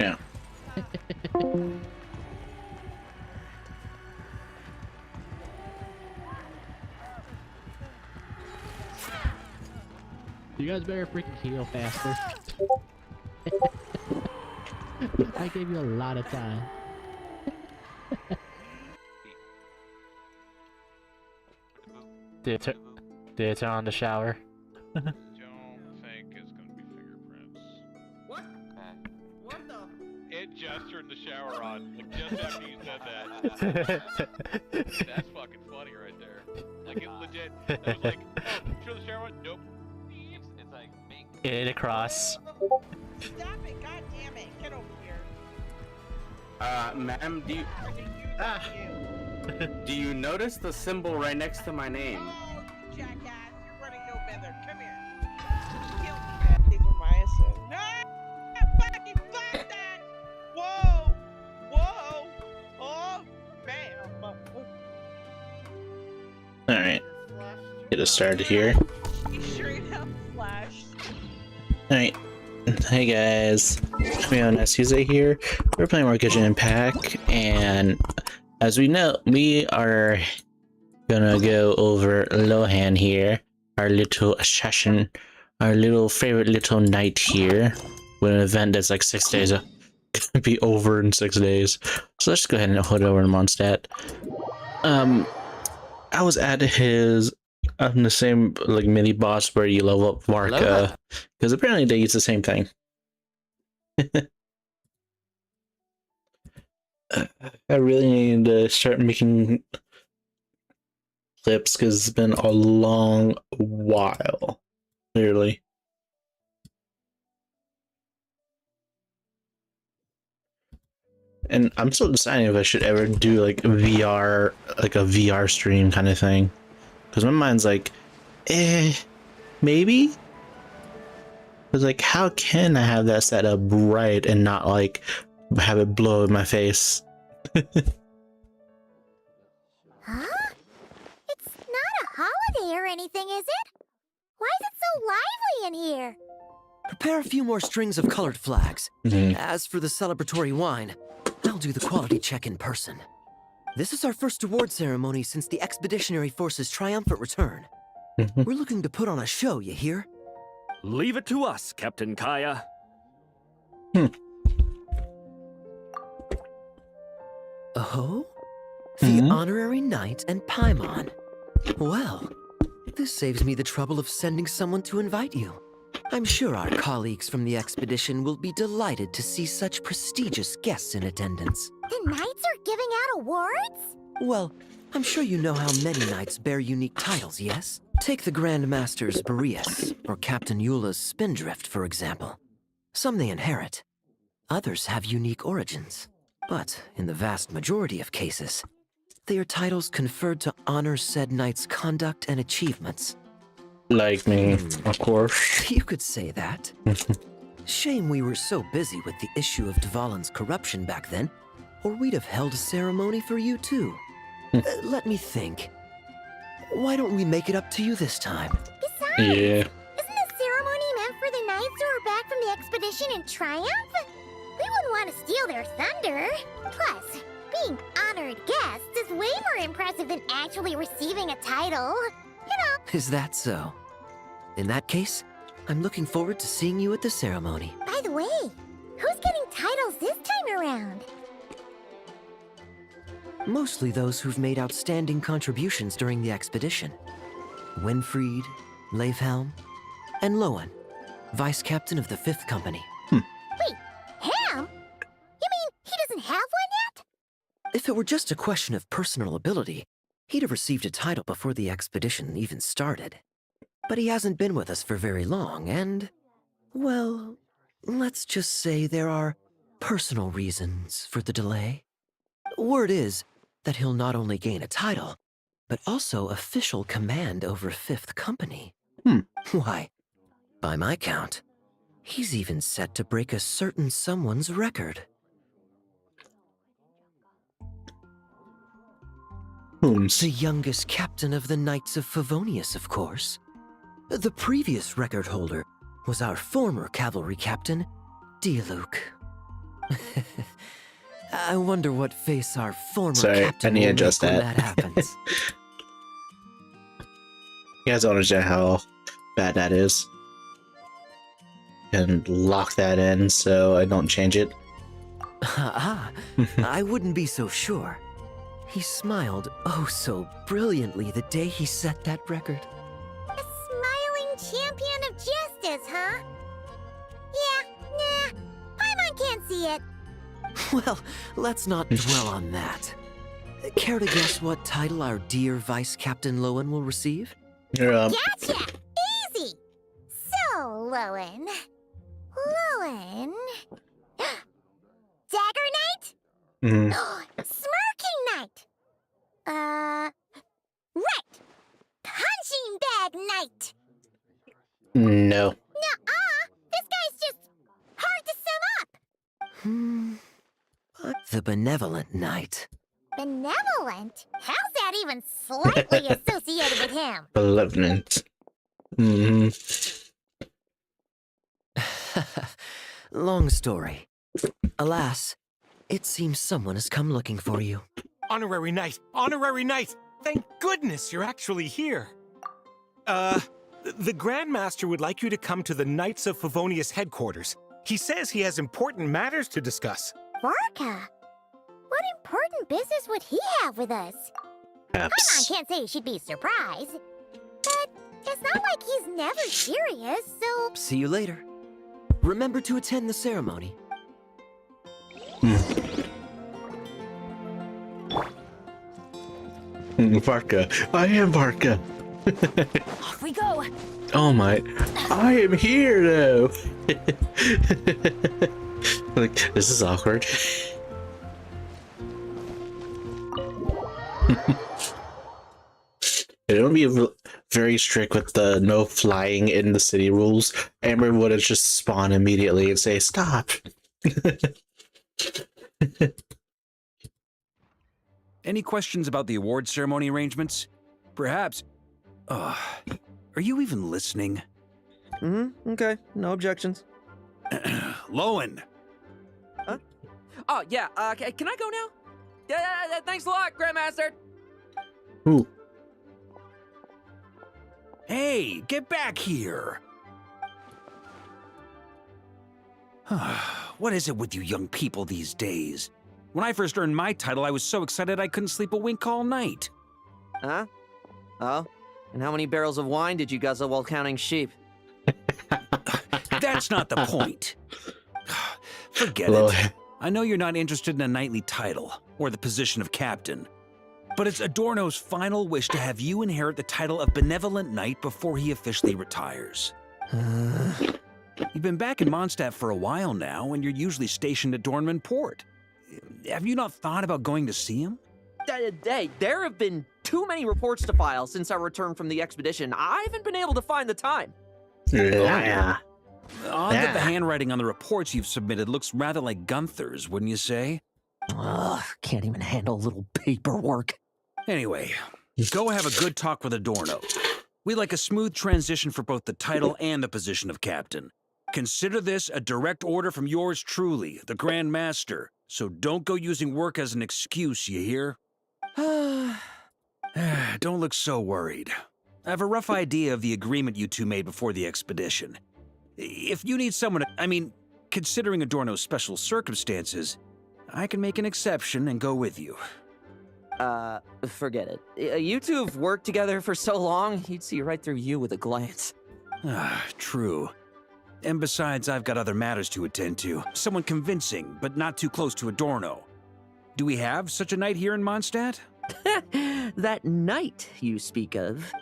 Yeah. You guys better freaking heal faster. I gave you a lot of time. Did it turn on the shower? Don't think it's gonna be fingerprints. What? What the? It just turned the shower on. Like, just after you said that. That's fucking funny right there. Like, it legit. It was like, oh, turn the shower on? Nope. It's like, make It across. Stop it, god damn it. Get over here. Ma'am, do you... I can use you. Do you notice the symbol right next to my name? Oh, you jackass. You're running no better. Come here. Kill me, azithromycin. No! Fucking fuck that! Whoa! Whoa! Oh! Bam! Alright. Get us started here. He straight up flashed. Alright. Hey guys. We have Tuesday here. We're playing more Genshin Impact, and as we know, we are gonna go over Lohen here, our little assassin, our little favorite little knight here, with an event that's like 6 days, gonna be over in 6 days. So let's go ahead and head over to Mondstadt. I was at his the same like mini boss where you level up Varka, because apparently they use the same thing. I really need to start making clips because it's been a long while, clearly. And I'm still deciding if I should ever do like VR, like a VR stream kind of thing. Because my mind's like, maybe? Because like, how can I have that set up right and not like have it blow in my face? Huh? It's not a holiday or anything, is it? Why is it so lively in here? Prepare a few more strings of colored flags. As for the celebratory wine, I'll do the quality check in person. This is our first award ceremony since the Expeditionary Force's triumphant return. We're looking to put on a show, you hear? Leave it to us, Captain Kaya. Oh? The Honorary Knight and Paimon. Well, this saves me the trouble of sending someone to invite you. I'm sure our colleagues from the expedition will be delighted to see such prestigious guests in attendance. The knights are giving out awards? Well, I'm sure you know how many knights bear unique titles, yes? Take the Grand Master's Boreas, or Captain Eula's Spindrift, for example. Some they inherit. Others have unique origins. But in the vast majority of cases, they are titles conferred to honor said knight's conduct and achievements. Like me, of course. You could say that. Shame we were so busy with the issue of Dvalin's corruption back then, or we'd have held a ceremony for you too. Let me think. Why don't we make it up to you this time? Besides, Yeah. isn't the ceremony meant for the knights who are back from the expedition in triumph? We wouldn't want to steal their thunder. Plus, being honored guests is way more impressive than actually receiving a title. You know. Is that so? In that case, I'm looking forward to seeing you at the ceremony. By the way, who's getting titles this time around? Mostly those who've made outstanding contributions during the expedition. Winfried, Leifhelm, and Lohen, Vice Captain of the 5th Company. Wait, Ham? You mean he doesn't have one yet? If it were just a question of personal ability, he'd have received a title before the expedition even started. But he hasn't been with us for very long, and, well, let's just say there are personal reasons for the delay. Word is that he'll not only gain a title, but also official command over 5th Company. Why, by my count, he's even set to break a certain someone's record. The youngest captain of the Knights of Favonius, of course. The previous record holder was our former cavalry captain, Diluc. I wonder what face our former Sorry, captain I need to will adjust make when that. that happens. You guys don't understand how bad that is. And lock that in so I don't change it. I wouldn't be so sure. He smiled oh so brilliantly the day he set that record. A smiling champion of justice, huh? Yeah, nah. Paimon can't see it. Well, let's not dwell on that. Care to guess what title our dear Vice Captain Lohen will receive? Gotcha! Easy! So, Lohen. Dagger Knight? Mhm. Smirking Knight! Right! Punching Bag Knight! No. Nuh-uh! This guy's just hard to sum up! The Benevolent Knight. Benevolent? How's that even slightly associated with him? Malevolent. Hmm. Long story. Alas, it seems someone has come looking for you. Honorary Knight! Honorary Knight! Thank goodness you're actually here. The Grandmaster would like you to come to the Knights of Favonius headquarters. He says he has important matters to discuss. Varka? What important business would he have with us? Paimon Perhaps. can't say she'd be surprised. But it's not like he's never serious, so... See you later. Remember to attend the ceremony. Varka. I am Varka. Off we go! Oh my. I am here though. Like, this is awkward. It would be very strict with the no flying in the city rules. Amber would have just spawned immediately and say, stop. Any questions about the award ceremony arrangements? Perhaps. Are you even listening? Okay, no objections. Lohen! Oh, yeah, can I go now? Yeah, thanks a lot, Grandmaster. Ooh. Hey, get back here! What is it with you young people these days? When I first earned my title, I was so excited I couldn't sleep a wink all night. Huh? Oh? And how many barrels of wine did you guzzle while counting sheep? That's not the point. Forget Lohen. it. I know you're not interested in a knightly title, or the position of captain. But it's Adorno's final wish to have you inherit the title of Benevolent Knight before he officially retires. You've been back in Mondstadt for a while now, and you're usually stationed at Dornman Port. Have you not thought about going to see him? There have been too many reports to file since our return from the expedition. I haven't been able to find the time. Yeah. Odd that the handwriting on the reports you've submitted looks rather like Gunther's, wouldn't you say? Ugh, can't even handle a little paperwork. Anyway, go have a good talk with Adorno. We'd like a smooth transition for both the title and the position of captain. Consider this a direct order from yours truly, the Grand Master. So don't go using work as an excuse, you hear? Don't look so worried. I have a rough idea of the agreement you two made before the expedition. If you need someone, considering Adorno's special circumstances, I can make an exception and go with you. Forget it. You two have worked together for so long, he'd see right through you with a glance. True. And besides, I've got other matters to attend to. Someone convincing, but not too close to Adorno. Do we have such a knight here in Mondstadt? That knight you speak of.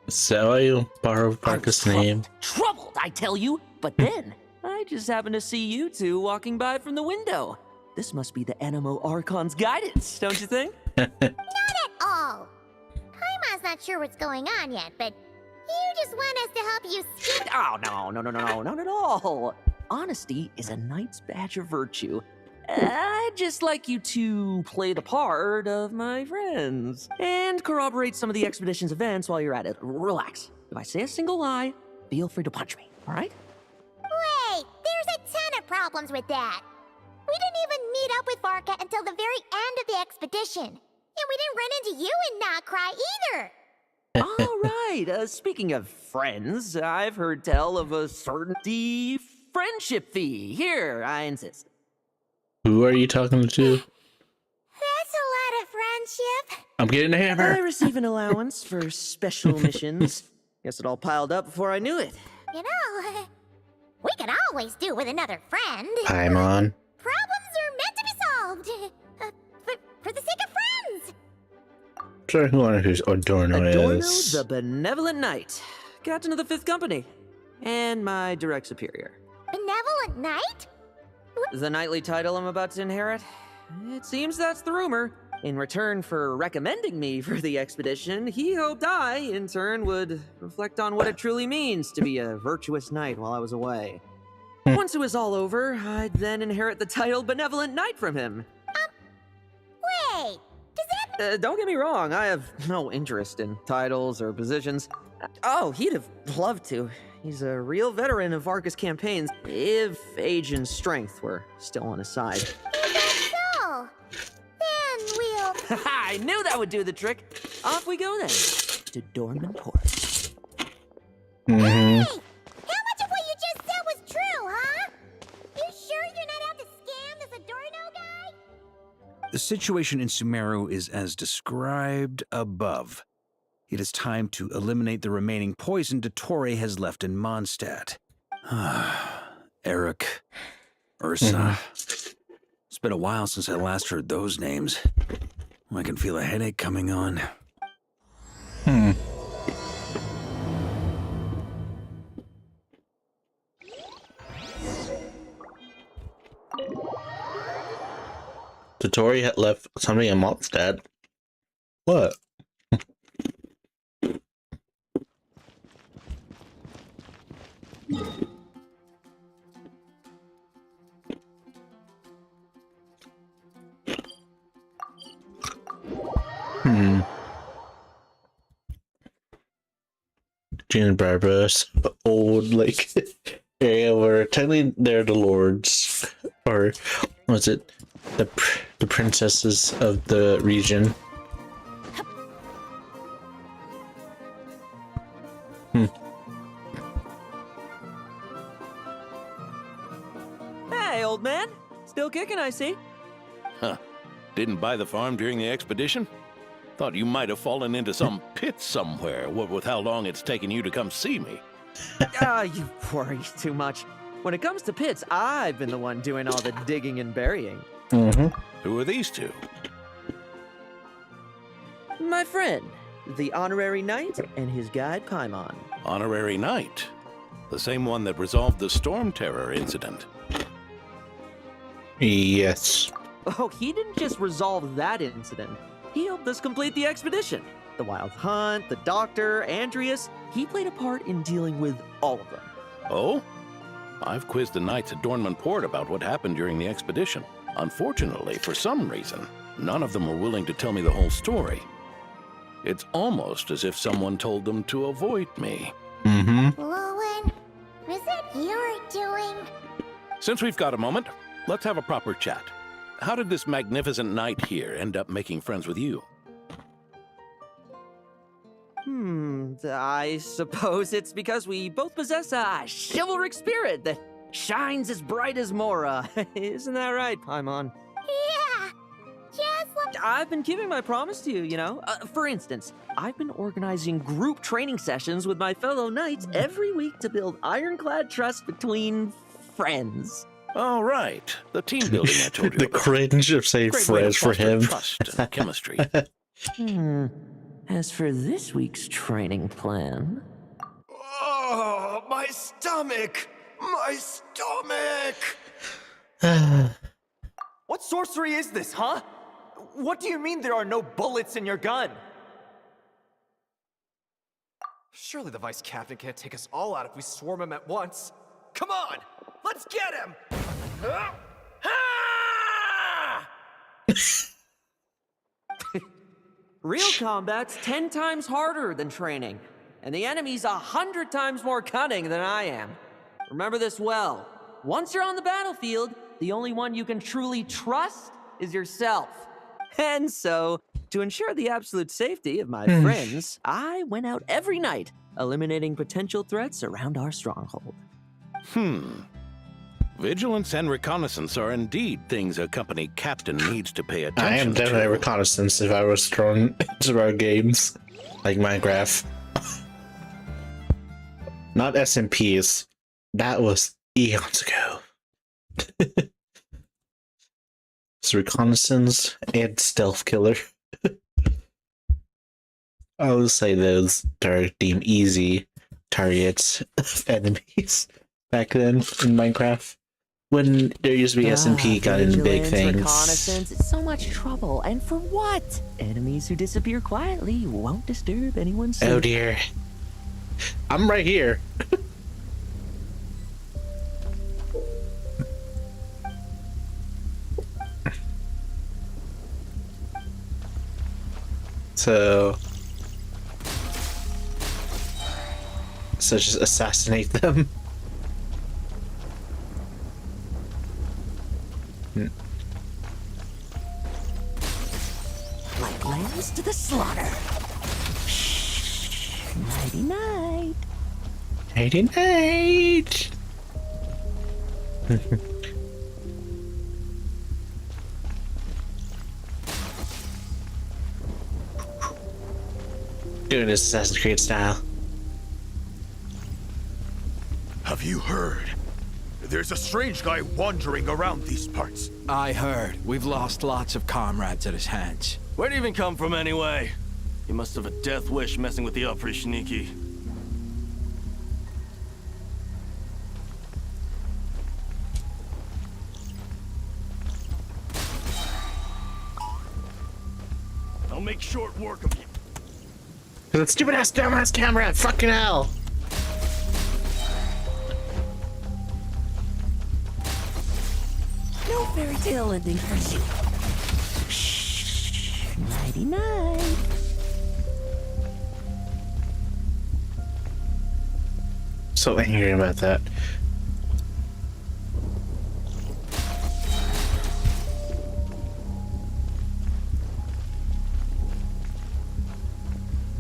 So I borrow Varka's name. Troubled, I tell you. But then, I just happened to see you two walking by from the window. This must be the Animo Archon's guidance, don't you think? Not at all. Paimon's not sure what's going on yet, but you just want us to help you skip. Oh, no, not at all. Honesty is a knight's badge of virtue. I'd just like you to play the part of my friends and corroborate some of the expedition's events while you're at it. Relax. If I say a single lie, feel free to punch me, all right? Wait, problems with that. We didn't even meet up with Varka until the very end of the expedition. And we didn't run into you and not cry either. All right, speaking of friends, I've heard tell of a certain friendship fee. Here, I insist. Who are you talking to? That's a lot of friendship. I'm getting a I hammer. receive an allowance for special missions. Guess it all piled up before I knew it. You know, we could always do with another friend. Paimon. Problems are meant to be solved. For the sake of friends. Sorry, who on who's Adorno is? the Benevolent Knight, Captain of the 5th Company, and my direct superior. Benevolent Knight? The knightly title I'm about to inherit? It seems that's the rumor. In return for recommending me for the expedition, he hoped I, in turn, would reflect on what it truly means to be a virtuous knight while I was away. Once it was all over, I'd then inherit the title Benevolent Knight from him. Wait, does that... Don't get me wrong, I have no interest in titles or positions. Oh, he'd have loved to. He's a real veteran of Varka's campaigns, if age and strength were still on his side. So, then we'll... I knew that would do the trick. Off we go then, to Dorman Port. Mm-hmm. Hey, how much of what you just said was true, huh? You sure you're not out to scam this Adorno guy? The situation in Sumeru is as described above. It is time to eliminate the remaining poison Dottore has left in Mondstadt. Eric, Ursa. It's been a while since I last heard those names. I can feel a headache coming on. Dottore had left something in Mondstadt. What? June Barbaros, old area where technically they're the lords, or was it the princesses of the region? Hey, old man. Still kicking, I see. Huh. Didn't buy the farm during the expedition? Thought you might have fallen into some pit somewhere, what with how long it's taken you to come see me. You worry too much. When it comes to pits, I've been the one doing all the digging and burying. Who are these two? My friend, the honorary knight and his guide Paimon. Honorary Knight. The same one that resolved the Storm Terror incident. Yes. Oh, he didn't just resolve that incident. He helped us complete the expedition. The Wild Hunt, the Doctor, Andreas. He played a part in dealing with all of them. Oh? I've quizzed the knights at Dornman Port about what happened during the expedition. Unfortunately, for some reason, none of them were willing to tell me the whole story. It's almost as if someone told them to avoid me. Lohen, is it your doing? Since we've got a moment, let's have a proper chat. How did this magnificent knight here end up making friends with you? I suppose it's because we both possess a chivalric spirit that shines as bright as Mora. Isn't that right, Paimon? Yeah, just like... I've been keeping my promise to you, you know? For instance, I've been organizing group training sessions with my fellow knights every week to build ironclad trust between friends. All right, the team building I told you The about. cringe of saying Great way to friends for foster him. Trust and chemistry. As for this week's training plan... Oh, my stomach! My stomach! What sorcery is this, huh? What do you mean there are no bullets in your gun? Surely the vice captain can't take us all out if we swarm him at once. Come on! Let's get him! Real combat's 10 times harder than training, and the enemy's 100 times more cunning than I am. Remember this well. once you're on the battlefield, the only one you can truly trust is yourself. And so, to ensure the absolute safety of my friends, I went out every night, eliminating potential threats around our stronghold. Vigilance and reconnaissance are indeed things a company captain needs to pay attention to. I am definitely a reconnaissance if I was thrown into our games, like Minecraft. Not SMPs. That was eons ago. It's reconnaissance and stealth killer. I would say those are deemed easy targets of enemies back then in Minecraft. When there used to be SMP got into big things. Reconnaissance, it's so much trouble, and for what? Enemies who disappear quietly won't disturb anyone's sleep. Oh dear. I'm right here. So just assassinate them. Like lambs to the slaughter. Nighty night. Nighty night. Doing this Assassin's Creed style. Have you heard? There's a strange guy wandering around these parts. I heard. We've lost lots of comrades at his hands. Where'd he even come from anyway? He must have a death wish messing with the Oprishniki. I'll make short work of you. That stupid ass dumbass camera, fucking hell! No fairy tale ending for you. Nighty night. So angry about that.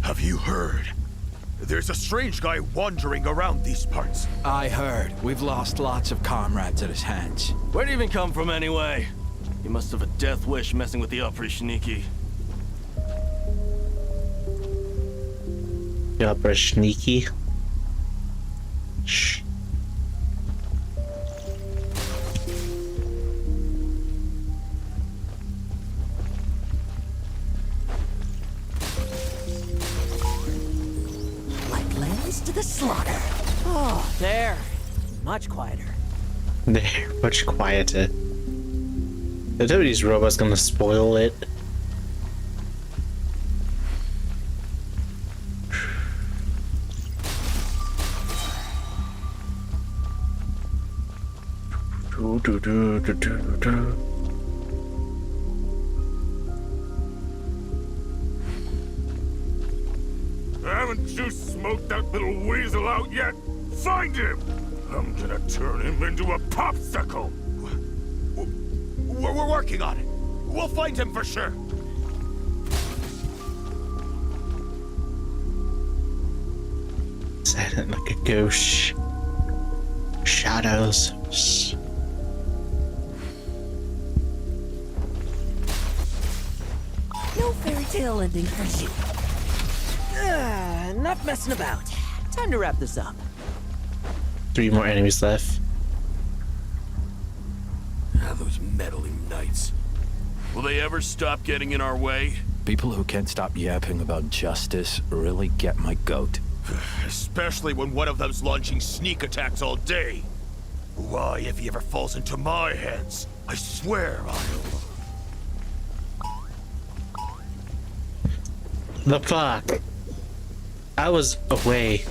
Have you heard? There's a strange guy wandering around these parts. I heard. We've lost lots of comrades at his hands. Where'd he even come from anyway? He must have a death wish messing with the Oprishniki. Oprishniki. Shh. Like lambs to the slaughter. Oh, there. Much quieter. They're much quieter. I told you these robots gonna spoil it. Haven't you smoked that little weasel out yet? Find him! I'm gonna turn him into a popsicle! We're working on it. We'll find him for sure. Silent like a ghost. Shadows. No fairy tale ending for you. Enough messing about. Time to wrap this up. 3 more enemies left. Ah, those meddling knights. Will they ever stop getting in our way? People who can't stop yapping about justice really get my goat. Especially when one of them's launching sneak attacks all day. Why, if he ever falls into my hands, I swear I'll... The fuck? I was away.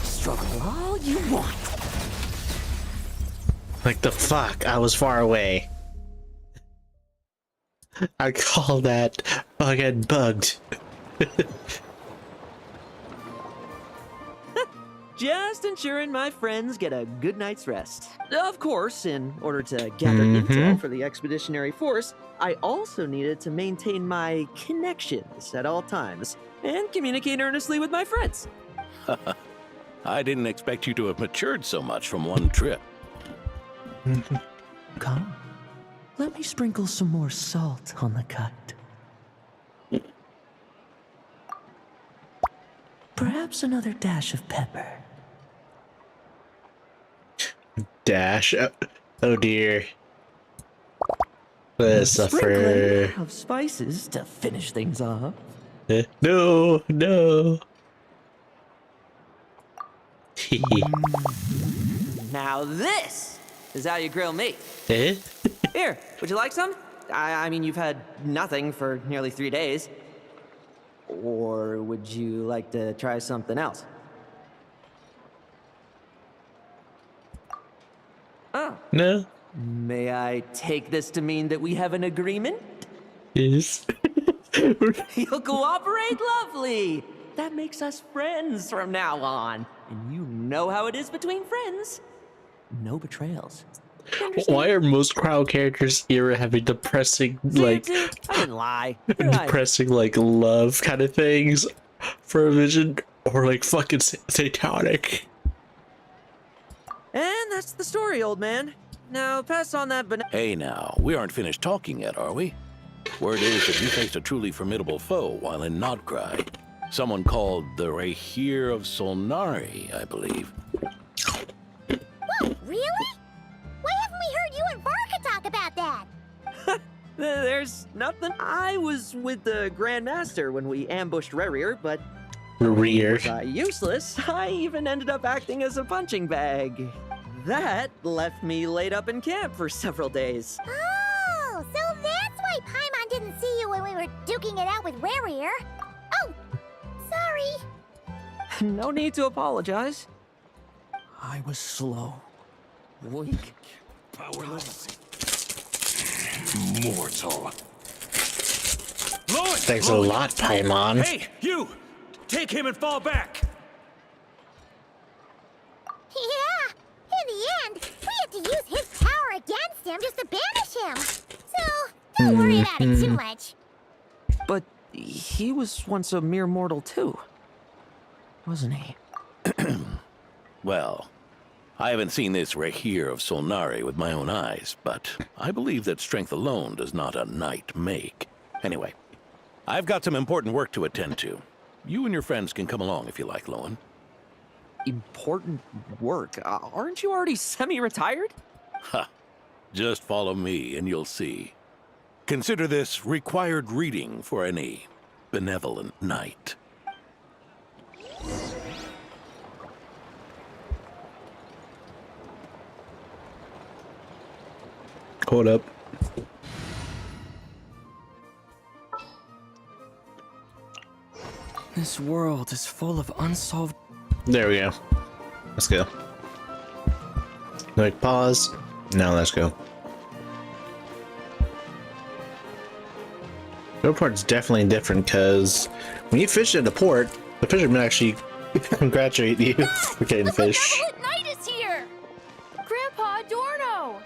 Struggle all you want. Like the fuck? I was far away. I call that fucking bugged. just ensuring my friends get a good night's rest. Of course, in order to gather intel for the expeditionary force, I also needed to maintain my connections at all times and communicate earnestly with my friends. I didn't expect you to have matured so much from one trip. Come, let me sprinkle some more salt on the cut. Perhaps another dash of pepper. Dash. Oh dear. The suffer. Sprinkling of spices to finish things off. No, no. Now this is how you grill meat. Eh? Here, would you like some? I mean, you've had nothing for nearly 3 days. Or would you like to try something else? Oh. No. May I take this to mean that we have an agreement? Yes. You'll cooperate? Lovely! That makes us friends from now on. And you know how it is between friends. No betrayals. Why are most crowd characters here having depressing, like, I didn't lie. depressing, like, love kind of things for a vision, or like fucking satanic? And that's the story, old man. Now pass on that banana. Hey now, we aren't finished talking yet, are we? Word is that you faced a truly formidable foe while in Nodcry. Someone called the Rahir of Solnari, I believe. Whoa, really? Why haven't we heard you and Varka talk about that? There's nothing. I was with the Grand Master when we ambushed Rerir, but Rerir. useless. I even ended up acting as a punching bag. That left me laid up in camp for several days. Oh, so that's why Paimon didn't see you when we were duking it out with Rerir. Oh, sorry. No need to apologize. I was slow, weak, Powerless. Mortal. Lohen! Thanks a lot, Paimon. Hey, you! Take him and fall back! Yeah, in the end, we had to use his power against him just to banish him. So, don't worry about it too much. But he was once a mere mortal too, wasn't he? Well, I haven't seen this Rahir of Solnari with my own eyes, but I believe that strength alone does not a knight make. Anyway, I've got some important work to attend to. You and your friends can come along if you like, Lohen. Important work? Aren't you already semi-retired? Ha! Just follow me and you'll see. Consider this required reading for any benevolent knight. Hold up. This world is full of unsolved... There we go. Let's go. Like, pause. Now let's go. The part's definitely different because when you fish at the port, the fishermen actually congratulate you for getting fish. The benevolent knight is here! Grandpa Adorno!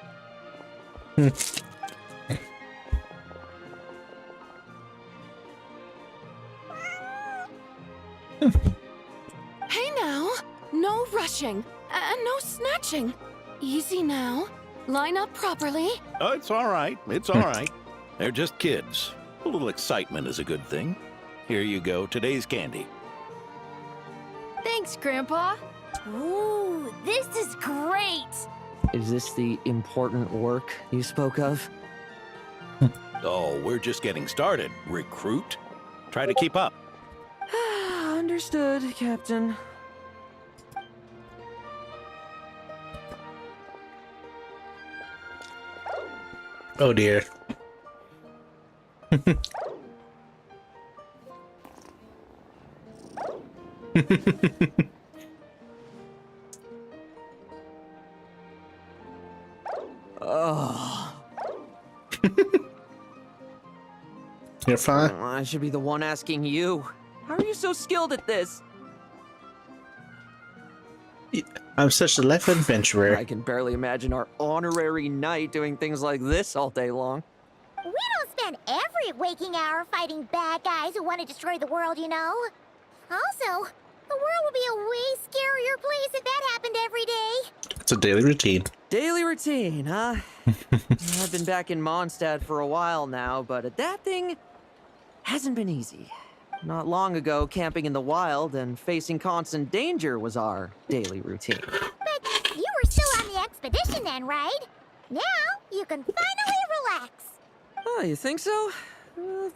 Hey now, no rushing and no snatching. Easy now. Line up properly. Oh, it's all right. It's all right. They're just kids. A little excitement is a good thing. Here you go, today's candy. Thanks, Grandpa. Ooh, this is great. Is this the important work you spoke of? Oh, we're just getting started, recruit. Try to keep up. Understood, Captain. Oh dear. Oh. You're fine? I should be the one asking you. How are you so skilled at this? I'm such a life adventurer. I can barely imagine our honorary knight doing things like this all day long. We don't spend every waking hour fighting bad guys who want to destroy the world, you know. Also, the world would be a way scarier place if that happened every day. It's a daily routine. Daily routine, huh? I've been back in Mondstadt for a while now, but adapting hasn't been easy. Not long ago, camping in the wild and facing constant danger was our daily routine. But you were still on the expedition then, right? Now you can finally relax. Oh, you think so?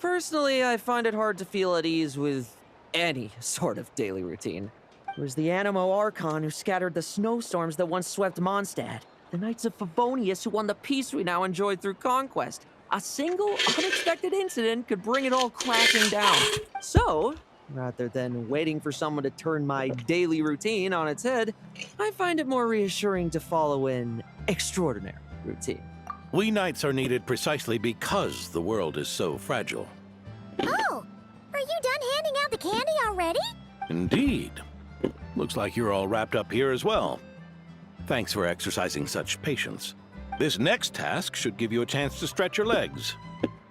Personally, I find it hard to feel at ease with any sort of daily routine. It was the Animo Archon who scattered the snowstorms that once swept Mondstadt. The Knights of Favonius who won the peace we now enjoy through conquest. A single unexpected incident could bring it all crashing down. So, rather than waiting for someone to turn my daily routine on its head, I find it more reassuring to follow an extraordinary routine. We knights are needed precisely because the world is so fragile. Oh, are you done handing out the candy already? Indeed. Looks like you're all wrapped up here as well. Thanks for exercising such patience. This next task should give you a chance to stretch your legs.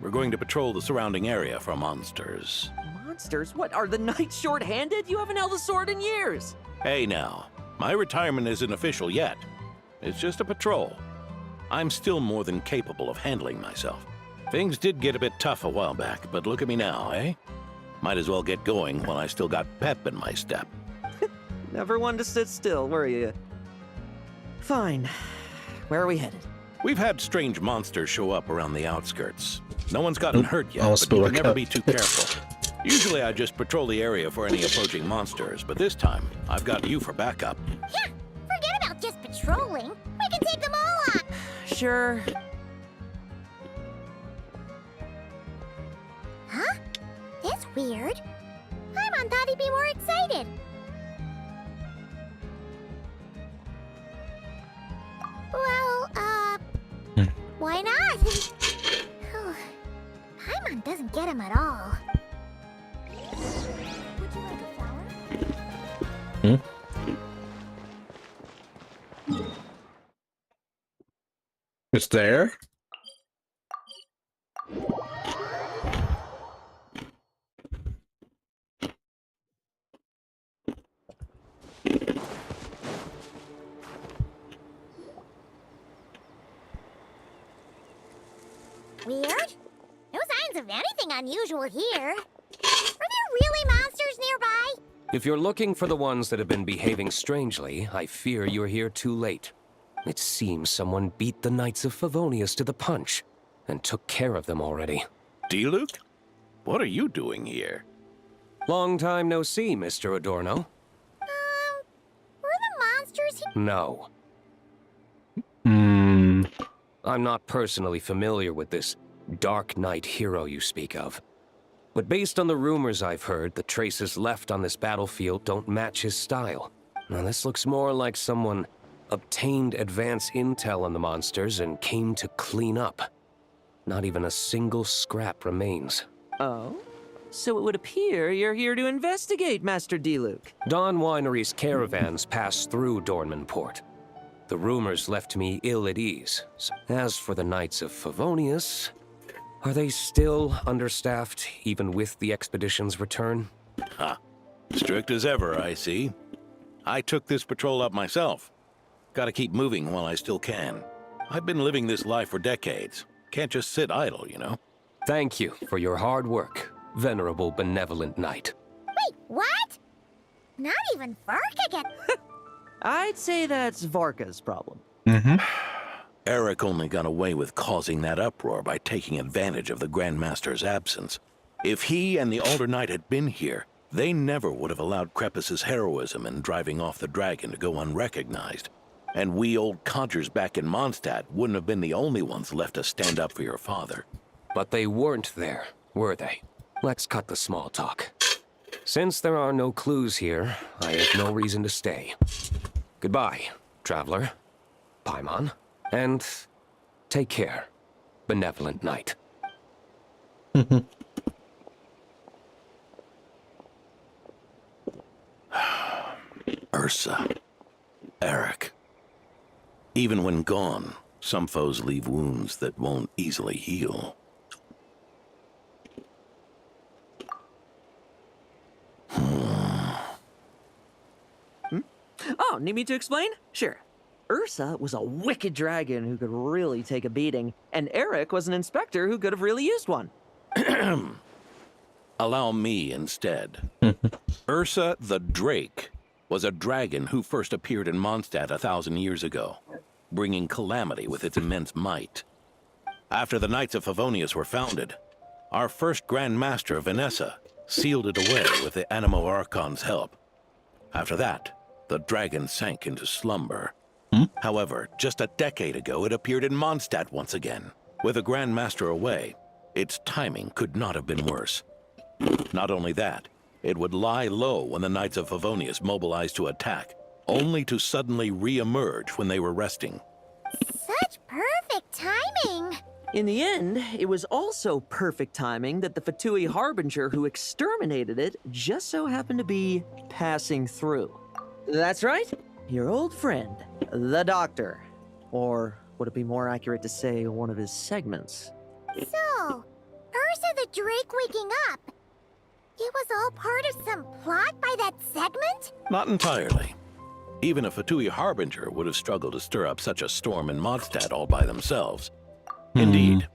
We're going to patrol the surrounding area for monsters. Monsters? What, are the knights short-handed? You haven't held a sword in years. Hey now, my retirement isn't official yet. It's just a patrol. I'm still more than capable of handling myself. Things did get a bit tough a while back, but look at me now, eh? Might as well get going while I still got pep in my step. Never one to sit still, were you? Fine. Where are we headed? We've had strange monsters show up around the outskirts. No one's gotten hurt yet, Almost but you spilled can a never cup. be too careful. Usually I just patrol the area for any approaching monsters, but this time, I've got you for backup. Yeah, forget about just patrolling. We can take them all on. Sure. Huh? That's weird. Paimon thought he'd be more excited. Well, why not? Paimon doesn't get him at all. Would you like a flower? It's there? Weird? No signs of anything unusual here. Are there really monsters nearby? If you're looking for the ones that have been behaving strangely, I fear you're here too late. It seems someone beat the Knights of Favonius to the punch, and took care of them already. D-Luke? What are you doing here? Long time no see, Mr. Adorno. Were the monsters here? No. I'm not personally familiar with this Dark Knight hero you speak of. But based on the rumors I've heard, the traces left on this battlefield don't match his style. Now this looks more like someone obtained advance intel on the monsters and came to clean up. Not even a single scrap remains. Oh? So it would appear you're here to investigate, Master D-Luke. Dawn Winery's caravans pass through Dornman Port. The rumors left me ill at ease. As for the Knights of Favonius, are they still understaffed, even with the expedition's return? Ha. Strict as ever, I see. I took this patrol up myself. Gotta keep moving while I still can. I've been living this life for decades. Can't just sit idle, you know? Thank you for your hard work, venerable benevolent knight. Wait, what? Not even Varka gets... I'd say that's Varka's problem. Eric only got away with causing that uproar by taking advantage of the Grandmaster's absence. If he and the Alder Knight had been here, they never would have allowed Krepus's heroism in driving off the dragon to go unrecognized. And we old codgers back in Mondstadt wouldn't have been the only ones left to stand up for your father. But they weren't there, were they? Let's cut the small talk. Since there are no clues here, I have no reason to stay. Goodbye, traveler, Paimon, and take care, benevolent knight. Ursa. Eric. Even when gone, some foes leave wounds that won't easily heal. Oh, need me to explain? Sure. Ursa was a wicked dragon who could really take a beating, and Eric was an inspector who could have really used one. Allow me instead. Ursa the Drake was a dragon who first appeared in Mondstadt 1,000 years ago, bringing calamity with its immense might. After the Knights of Favonius were founded, our first Grand Master, Vanessa, sealed it away with the Animo Archon's help. After that, the dragon sank into slumber. However, just a decade ago, it appeared in Mondstadt once again. With the Grand Master away, its timing could not have been worse. Not only that, it would lie low when the Knights of Favonius mobilized to attack, only to suddenly re-emerge when they were resting. Such perfect timing! In the end, it was also perfect timing that the Fatui Harbinger who exterminated it just so happened to be passing through. That's right, your old friend, the Doctor. Or would it be more accurate to say one of his segments? So, Ursa the Drake waking up. It was all part of some plot by that segment? Not entirely. Even a Fatui Harbinger would have struggled to stir up such a storm in Mondstadt all by themselves. Indeed,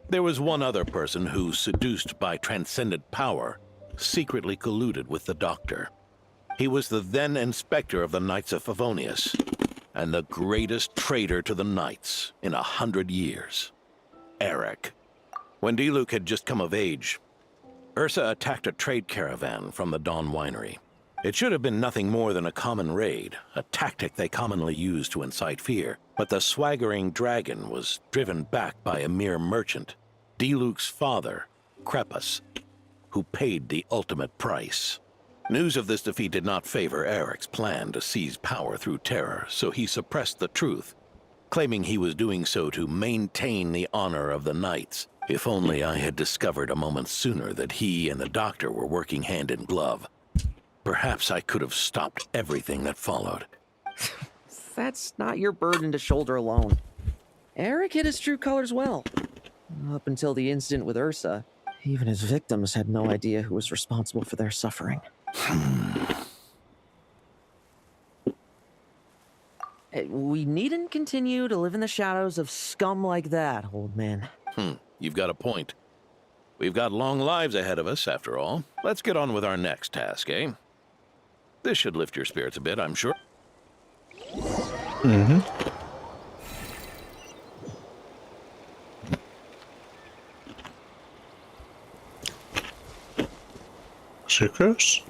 there was one other person who, seduced by transcendent power, secretly colluded with the Doctor. He was the then Inspector of the Knights of Favonius, and the greatest traitor to the Knights in 100 years. Eric. When Diluc had just come of age, Ursa attacked a trade caravan from the Dawn Winery. It should have been nothing more than a common raid, a tactic they commonly use to incite fear. But the swaggering dragon was driven back by a mere merchant, Diluc's father, Crepus, who paid the ultimate price. News of this defeat did not favor Eric's plan to seize power through terror, so he suppressed the truth, claiming he was doing so to maintain the honor of the Knights. If only I had discovered a moment sooner that he and the Doctor were working hand in glove. Perhaps I could have stopped everything that followed. That's not your burden to shoulder alone. Eric hid his true colors well. Up until the incident with Ursa, even his victims had no idea who was responsible for their suffering. We needn't continue to live in the shadows of scum like that, old man. You've got a point. We've got long lives ahead of us, after all. Let's get on with our next task, eh? This should lift your spirits a bit, I'm sure. Sucrose?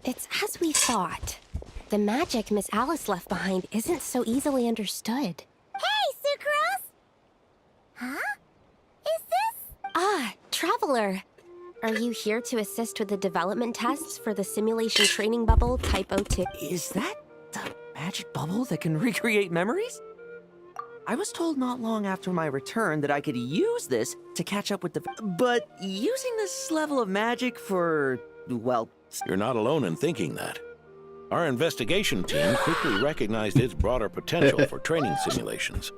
It's as we thought. The magic Miss Alice left behind isn't so easily understood. Hey, Sucrose! Huh? Is this? Ah, Traveler. Are you here to assist with the development tests for the simulation training bubble Type 02? Is that the magic bubble that can recreate memories? I was told not long after my return that I could use this to catch up with the... But using this level of magic for, well... You're not alone in thinking that. Our investigation team quickly recognized its broader potential for training simulations.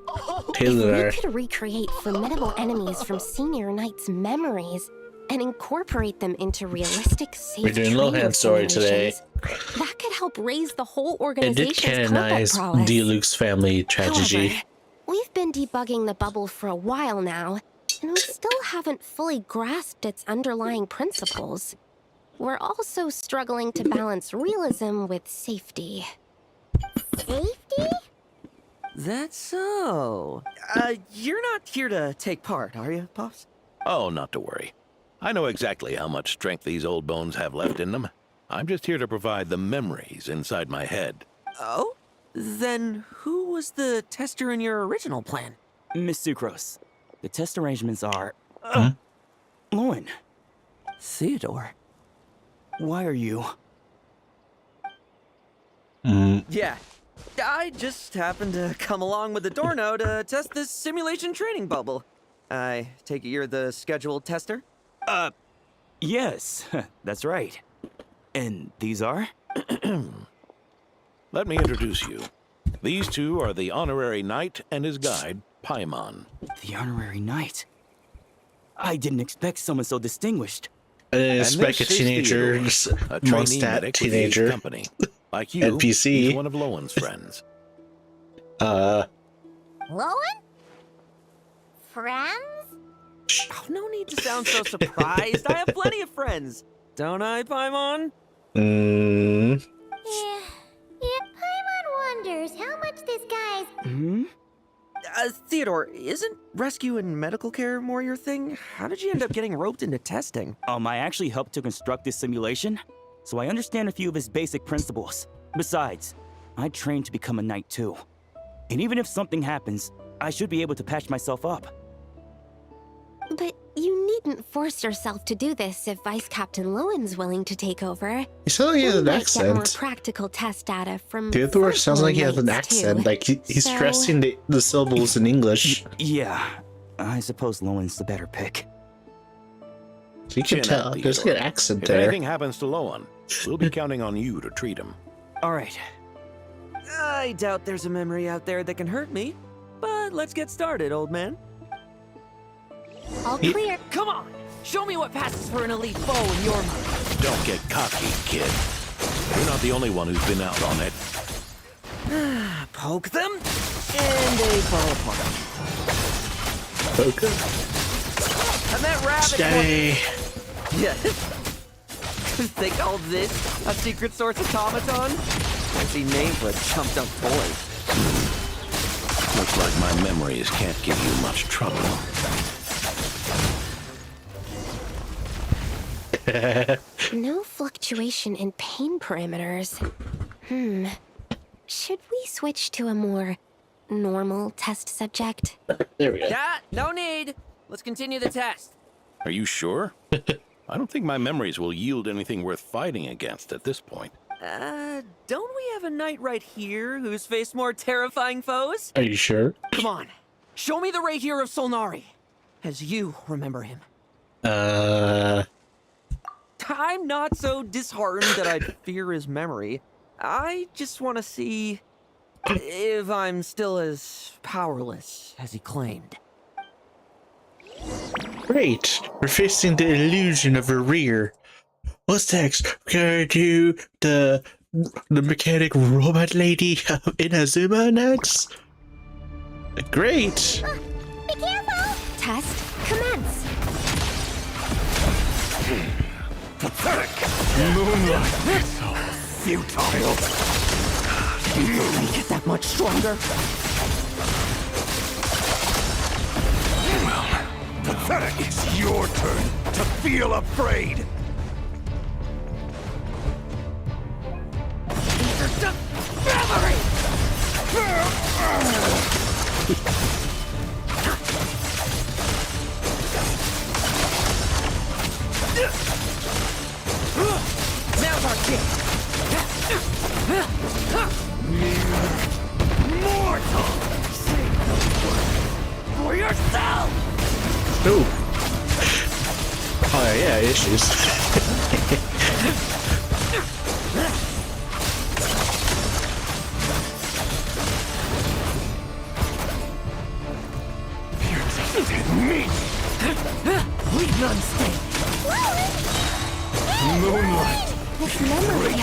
If we could recreate formidable enemies from Senior Knight's memories and incorporate them into realistic, safe We're doing Lohen story today. That could help raise the whole It organization's did canonize combat prowess. Diluc's family tragedy. However, we've been debugging the bubble for a while now, and we still haven't fully grasped its underlying principles. We're also struggling to balance realism with safety. Safety? That's so. You're not here to take part, are you, Pops? Oh, not to worry. I know exactly how much strength these old bones have left in them. I'm just here to provide the memories inside my head. Oh? Then who was the tester in your original plan? Miss Sucrose. The test arrangements are... Lohen. Theodore. Why are you... Yeah. I just happened to come along with Adorno to test this simulation training bubble. I take it you're the scheduled tester? Yes, that's right. And these are? Let me introduce you. These two are the honorary knight and his guide, Paimon. The honorary knight? I didn't expect someone so distinguished. I didn't expect a this is teenager, Theodore, just a trainee Mondstadt medic with the 8th teenager. company. Like you, NPC. he's one of Lowen's friends. Lowen? Friends? Oh, no need to sound so surprised. I have plenty of friends. Don't I, Paimon? Yeah, Paimon wonders how much this guy's... Hmm? Theodore, isn't rescue and medical care more your thing? How did you end up getting roped into testing? I actually helped to construct this simulation, so I understand a few of his basic principles. Besides, I trained to become a knight too. And even if something happens, I should be able to patch myself up. But you needn't force yourself to do this if Vice Captain Lowen's willing to take over. He sounds like he has We an might get more accent. practical test data from Theodore sounds like he has an knights, accent. too. Like he's So- stressing the syllables in English. Yeah, I suppose Lowen's the better pick. You can Chin tell. up, There's Theodore. an accent If there. anything happens to Lowen, we'll be counting on you to treat him. All right. I doubt there's a memory out there that can hurt me. But let's get started, old man. All clear. Come on! Show me what passes for an elite foe in your mind. Don't get cocky, kid. You're not the only one who's been out on it. Poke them, and they fall apart. Okay. And that rabbit... Stay. Yeah. They called this a secret source automaton? Fancy name for a chumped up toy. Looks like my memories can't give you much trouble. No fluctuation in pain parameters. Should we switch to a more normal test subject? There we go. Yeah, no need. Let's continue the test. Are you sure? I don't think my memories will yield anything worth fighting against at this point. Don't we have a knight right here who's faced more terrifying foes? Are you sure? Come on, show me the Ray here of Solnari, as you remember him. I'm not so disheartened that I'd fear his memory. I just want to see if I'm still as powerless as he claimed. Great. We're facing the illusion of a rear. What's next? We're gonna do the mechanic robot lady in Azuma next? Great. Be careful! Test commence. Pathetic! Moonlight! So futile! You make it that much stronger? Well, pathetic! It's your turn to feel afraid! These are just memories! Now's our chance! Mortal! Say those words for yourself! Oh. Oh yeah, issues. You're just dead meat! Leave none stay! Moonlight! This memory.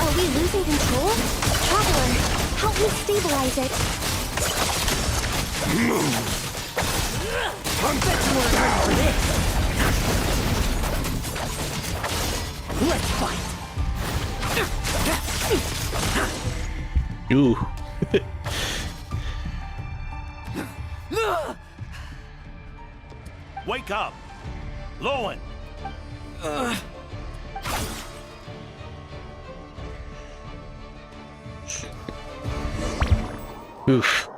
Are we losing control? Traveler, help me stabilize it. Move! I bet you weren't ready for this! Let's fight! Ooh. Wake up! Lohen! Oof.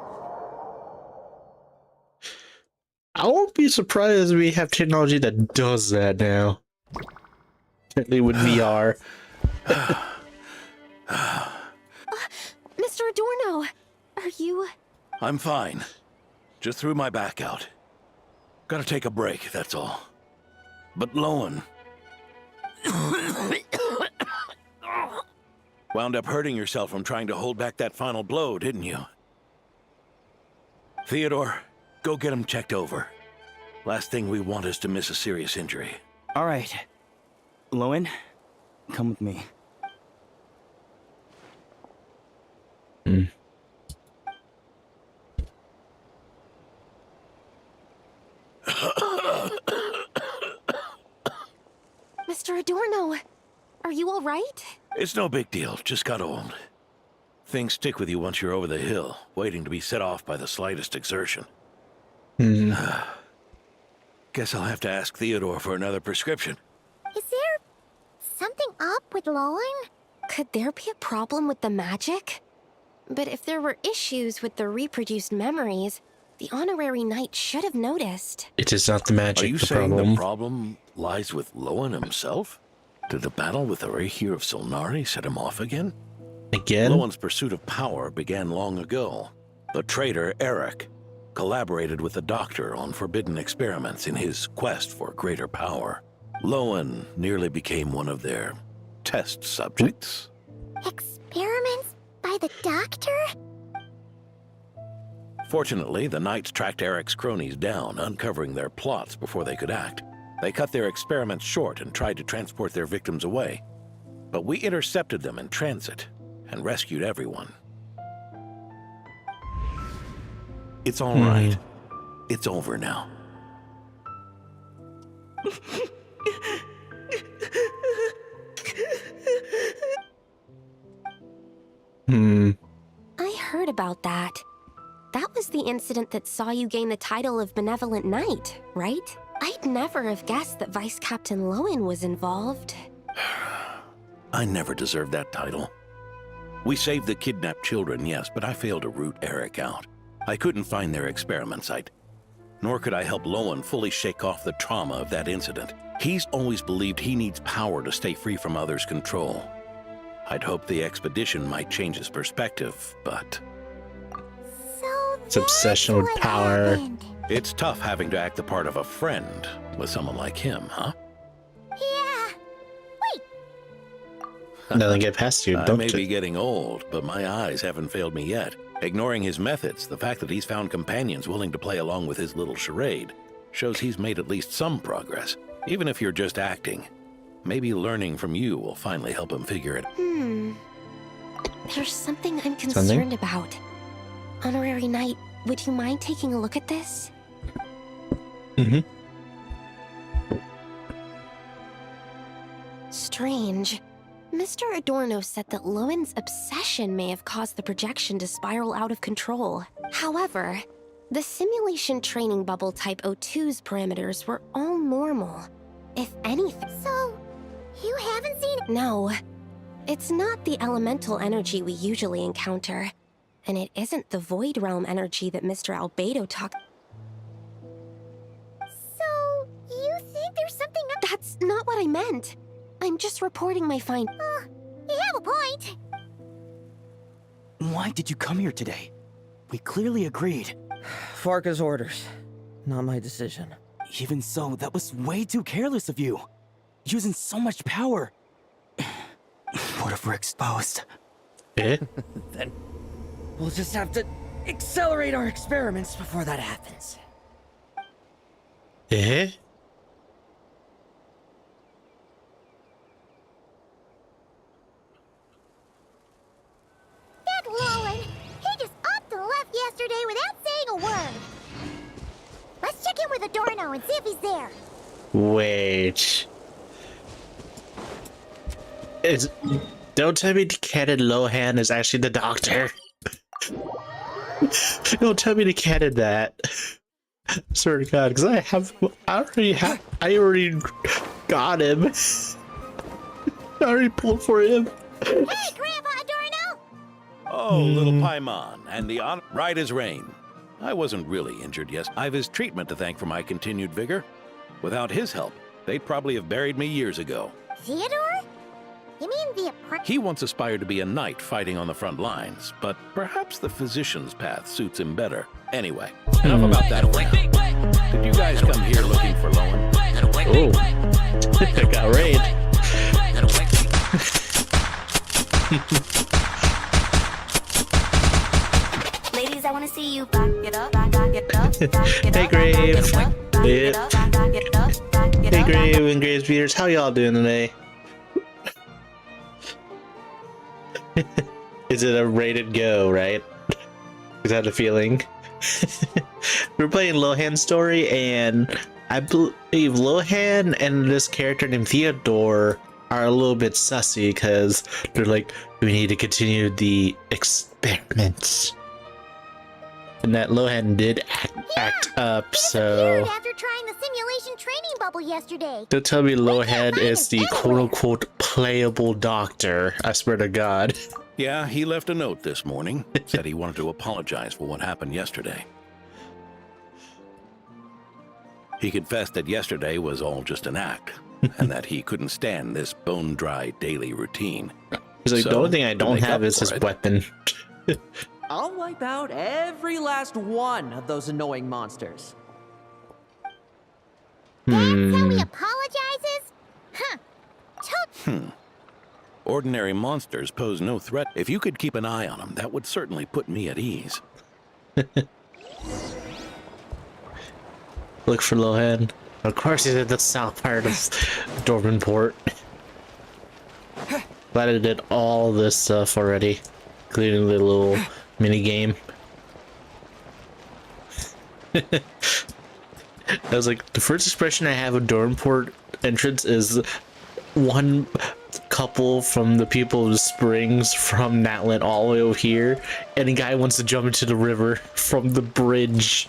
I won't be surprised if we have technology that does that now. Certainly with VR. Mr. Adorno, are you... I'm fine. Just threw my back out. Gotta take a break, that's all. But Lohen, Wound up hurting yourself from trying to hold back that final blow, didn't you? Theodore, go get him checked over. Last thing we want is to miss a serious injury. All right. Lohen, come with me. Mr. Adorno, are you all right? It's no big deal, just got old. Things stick with you once you're over the hill, waiting to be set off by the slightest exertion. Guess I'll have to ask Theodore for another prescription. Is there something up with Lohen? Could there be a problem with the magic? But if there were issues with the reproduced memories, the honorary knight should have noticed. It is not the magic. Are you the saying problem. the problem lies with Lohen himself? Did the battle with the Reihir of Solnari set him off again? Again? Lohen's pursuit of power began long ago. The traitor, Eric, collaborated with the Doctor on forbidden experiments in his quest for greater power. Lohen nearly became one of their test subjects. Experiments by the Doctor? Fortunately, the Knights tracked Eric's cronies down, uncovering their plots before they could act. They cut their experiments short and tried to transport their victims away. But we intercepted them in transit and rescued everyone. It's all right. It's over now. I heard about that. That was the incident that saw you gain the title of Benevolent Knight, right? I'd never have guessed that Vice Captain Lohen was involved. I never deserved that title. We saved the kidnapped children, yes, but I failed to root Eric out. I couldn't find their experiment site. Nor could I help Lohen fully shake off the trauma of that incident. He's always believed he needs power to stay free from others' control. I'd hoped the expedition might change his perspective, but... It's obsession with power. It's tough having to act the part of a friend with someone like him, huh? Yeah. Nothing get past you. I Don't may be getting old, but my eyes haven't failed me yet. Ignoring his methods, the fact that he's found companions willing to play along with his little charade shows he's made at least some progress. Even if you're just acting, maybe learning from you will finally help him figure it. There's something I'm concerned about. Honorary Knight, would you mind taking a look at this? Strange. Mr. Adorno said that Lohen's obsession may have caused the projection to spiral out of control. However, the simulation training bubble type O2's parameters were all normal. If anything... So, you haven't seen... No. It's not the elemental energy we usually encounter. And it isn't the Void Realm energy that Mr. Albedo talked... So, you think there's something... That's not what I meant. I'm just reporting my find... You have a point. Why did you come here today? We clearly agreed. Farka's orders. Not my decision. Even so, that was way too careless of you. Using so much power. What if we're exposed? Then we'll just have to accelerate our experiments before that happens. That Lohen, he just upped and left yesterday without saying a word. Let's check in with Adorno and see if he's there. Wait. Don't tell me Canon Lohen is actually the Doctor. Don't tell me to canon that. Swear to God, because I already got him. I already pulled for him. Hey, Grandpa Adorno! Oh, little Paimon, and the honor right as rain. I wasn't really injured, yes. I've his treatment to thank for my continued vigor. Without his help, they'd probably have buried me years ago. Theodore? You mean the apprentice? He once aspired to be a knight fighting on the front lines, but perhaps the physician's path suits him better. Anyway, enough about that for now. Did you guys come here looking for Lohen? Oh, got raid. Ladies, I want to see you back it up, back it up, back it Hey, up, Grave. back it up, back it up, back it Hey, up. Grave and Graves Beaters, how y'all doing today? Is it a rated go, right? Is that a feeling? We're playing Lohen's story, and I believe Lohen and this character named Theodore are a little bit sussy because they're like, we need to continue the experiments. And that Lohen did act up, so... After trying the simulation training bubble yesterday. Don't tell me Lohen is the quote-unquote playable doctor. I swear to God. Yeah, he left a note this morning. Said he wanted to apologize for what happened yesterday. He confessed that yesterday was all just an act, and that he couldn't stand this bone-dry daily routine. He's like, So, the only thing I to don't make have up is for his it, weapon. I'll wipe out every last one of those annoying monsters. He apologizes? Huh. Ordinary monsters pose no threat. If you could keep an eye on them, that would certainly put me at ease. Look for Lohen. Of course he's at the south part of Dormanport. Glad I did all this stuff already, including the little mini game. I was like, the first expression I have of Dormanport entrance is one couple from the people of the Springs from Natland all the way over here, and a guy wants to jump into the river from the bridge.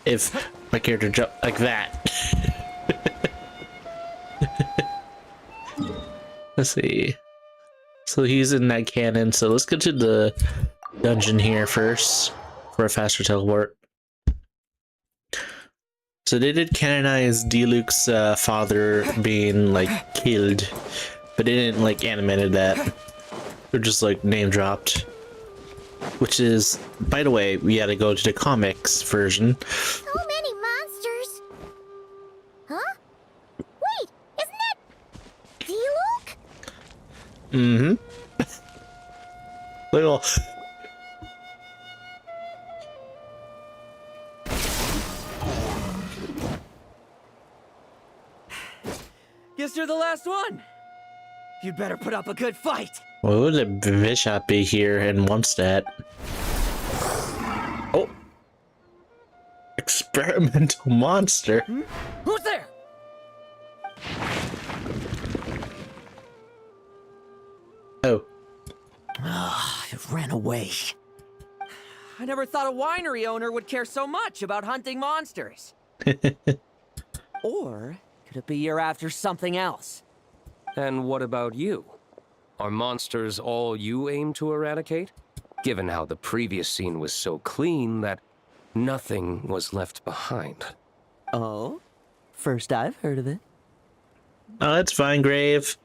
If my character jumped like that. Let's see. So he's in that cannon, so let's get to the dungeon here first for a faster teleport. So they did canonize Diluc's father being like killed, but they didn't like animated that. They're just like name dropped. Which is, by the way, we had to go to the comics version. So many monsters. Huh? Wait, isn't that Diluc? Mm-hmm. Little. Guess you're the last one. You'd better put up a good fight. Why would a bishop be here and wants that? Oh. Experimental monster. Who's there? Oh. Ah, it ran away. I never thought a winery owner would care so much about hunting monsters. Or could it be you're after something else? And what about you? Are monsters all you aim to eradicate? Given how the previous scene was so clean that nothing was left behind. Oh? First I've heard of it. Oh, that's fine, Grave.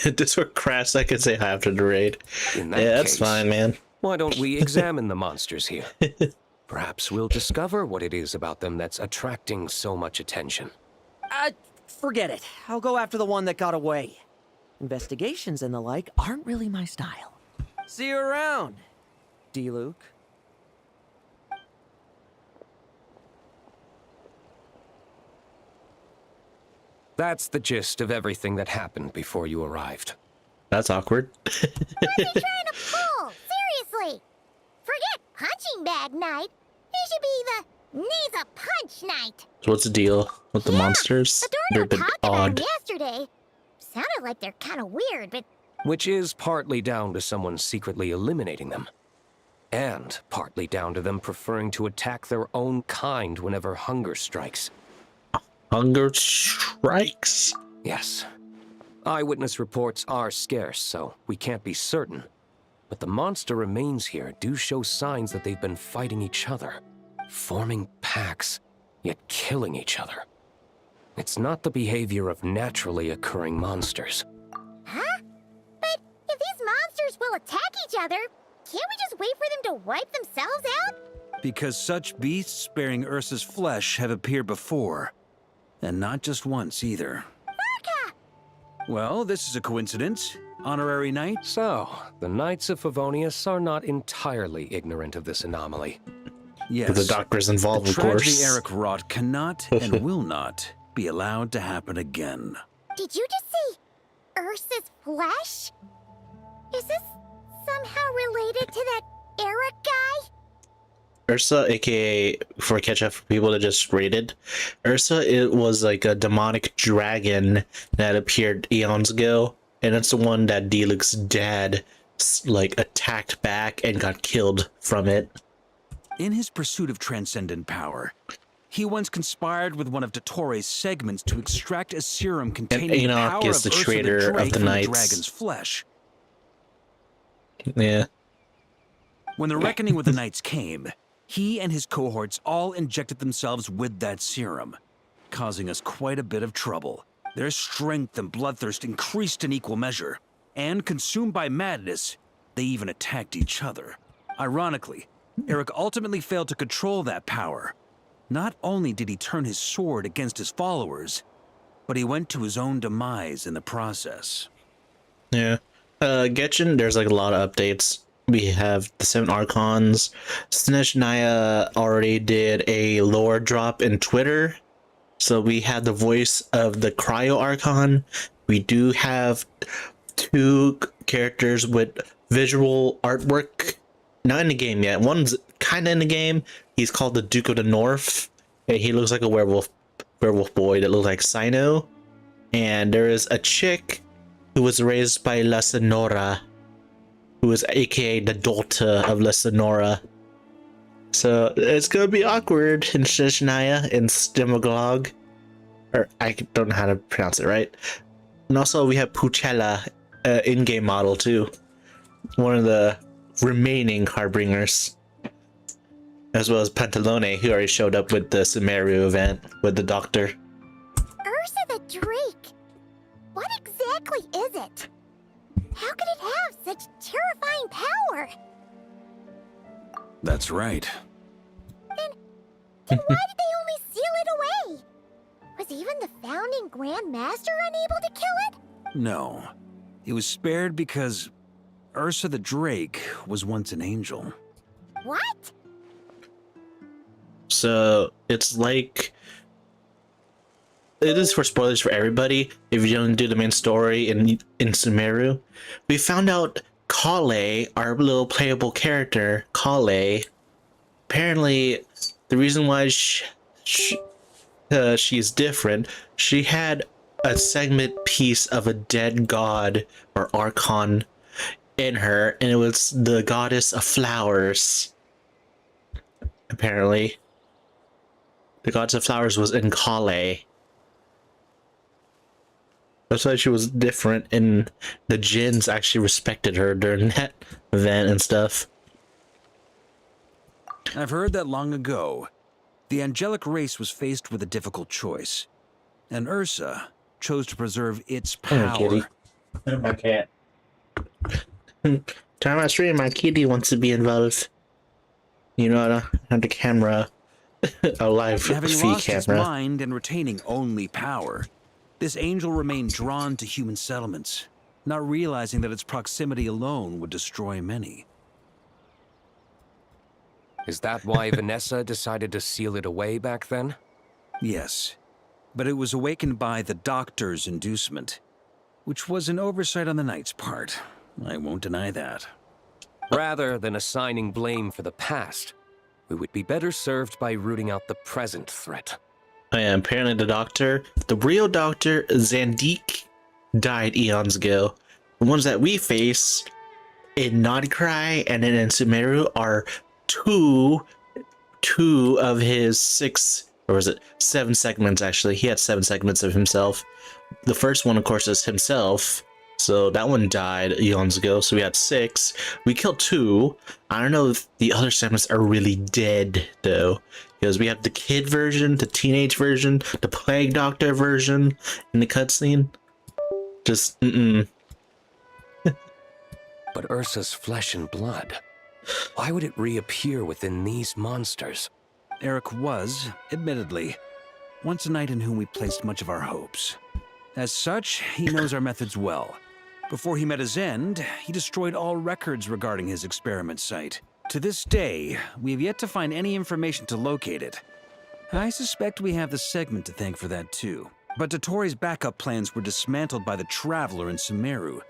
This were crass. I could say hi after the raid. In that Yeah, that's case, fine, man. Why don't we examine the monsters here? Perhaps we'll discover what it is about them that's attracting so much attention. Forget it. I'll go after the one that got away. Investigations and the like aren't really my style. See you around, Diluc. That's the gist of everything that happened before you arrived. That's awkward. What's he trying to pull? Seriously. Forget punching bag night. He should be the knees a punch night. So what's the deal with the monsters? They're a bit Talked about odd. him yesterday. Sounded like they're kind of weird, but Which is partly down to someone secretly eliminating them. And partly down to them preferring to attack their own kind whenever hunger strikes. Hunger strikes? Yes. Eyewitness reports are scarce, so we can't be certain. But the monster remains here do show signs that they've been fighting each other. Forming packs, yet killing each other. It's not the behavior of naturally occurring monsters. huh? But if these monsters will attack each other, can't we just wait for them to wipe themselves out? Because such beasts bearing Ursa's flesh have appeared before. And not just once either. Well, this is a coincidence. Honorary knight? So, the Knights of Favonius are not entirely ignorant of this anomaly. Yes. The doctor's involved, the of course. tragedy Eric wrought cannot and will not be allowed to happen again. Did you just say Ursa's flesh? Is this somehow related to that Eric guy? Ursa, aka, for a catch up for people that just raided, Ursa, it was like a demonic dragon that appeared eons ago, and it's the one that Diluc's dad like attacked back and got killed from it. In his pursuit of transcendent power, he once conspired with one of Dottores' segments to extract a serum containing the Enoch power is of the Ursa traitor the of Drake the from Knights. the dragon's flesh. Yeah. When the reckoning with the Knights came, he and his cohorts all injected themselves with that serum, causing us quite a bit of trouble. Their strength and bloodthirst increased in equal measure, and consumed by madness, they even attacked each other. Ironically, Eric ultimately failed to control that power. Not only did he turn his sword against his followers, but he went to his own demise in the process. Yeah. Genshin, there's like a lot of updates. We have the 7 Archons. Snezhnaya already did a lore drop in Twitter. So we have the voice of the Cryo Archon. We do have 2 characters with visual artwork. Not in the game yet. One's kind of in the game. He's called the Duke of the North. And he looks like a werewolf boy that looks like Sino. And there is a chick who was raised by La Sonora, who is aka the daughter of La Sonora. So it's gonna be awkward in Snezhnaya and Stemogog. Or I don't know how to pronounce it right. And also we have Puchella, in-game model too. One of the remaining Harbingers. As well as Pantalone, who already showed up with the Sumeru event with the doctor. Ursa the Drake? What exactly is it? How could it have such terrifying power? That's right. Then why did they only seal it away? Was even the founding Grand Master unable to kill it? No. It was spared because Ursa the Drake was once an angel. What? So it's like, it is for spoilers for everybody if you don't do the main story in Sumeru. We found out Kale, our little playable character, Kale, apparently the reason why she's different, she had a segment piece of a dead god or archon in her, and it was the goddess of flowers. Apparently the goddess of flowers was in Kale. That's why she was different, and the Jinns actually respected her during that event and stuff. I've heard that long ago, the angelic race was faced with a difficult choice, and Ursa chose to preserve its power. Kitty. My cat. Time I stream, my kitty wants to be involved. You know, I have the camera, a live Having feed lost its camera. mind and retaining only power, this angel remained drawn to human settlements, not realizing that its proximity alone would destroy many. Is that why Vanessa decided to seal it away back then? Yes, but it was awakened by the doctor's inducement, which was an oversight on the knight's part. I won't deny that. Rather than assigning blame for the past, we would be better served by rooting out the present threat. And apparently the real doctor, Zandik, died eons ago. The ones that we face in Nodcry and then in Sumeru are two of his 7 segments, actually. He had 7 segments of himself. The first one, of course, is himself. So that one died eons ago. So we had 6. We killed 2. I don't know if the other segments are really dead, though. Because we have the kid version, the teenage version, the plague doctor version in the cutscene. Just, But Ursa's flesh and blood, why would it reappear within these monsters? Eric was, admittedly, once a knight in whom we placed much of our hopes. As such, he knows our methods well. Before he met his end, he destroyed all records regarding his experiment site. To this day, we have yet to find any information to locate it. I suspect we have the segment to thank for that too. But Dotori's backup plans were dismantled by the Traveler in Sumeru,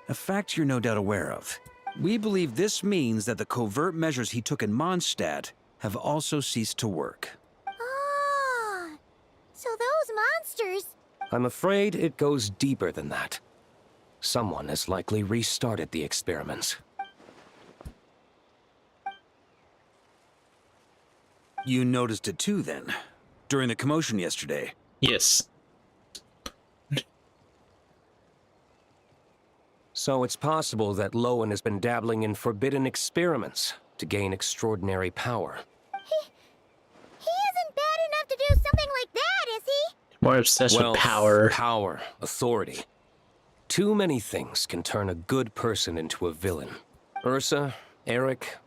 a fact you're no doubt aware of. We believe this means that the covert measures he took in Mondstadt have also ceased to work. Ah, so those monsters... I'm afraid it goes deeper than that. Someone has likely restarted the experiments. You noticed it too, then? During the commotion yesterday? Yes. So it's possible that Lohen has been dabbling in forbidden experiments to gain extraordinary power. He isn't bad enough to do something like that, is he? More obsessed Wealth, with power. Power, authority. Too many things can turn a good person into a villain. Ursa, Eric,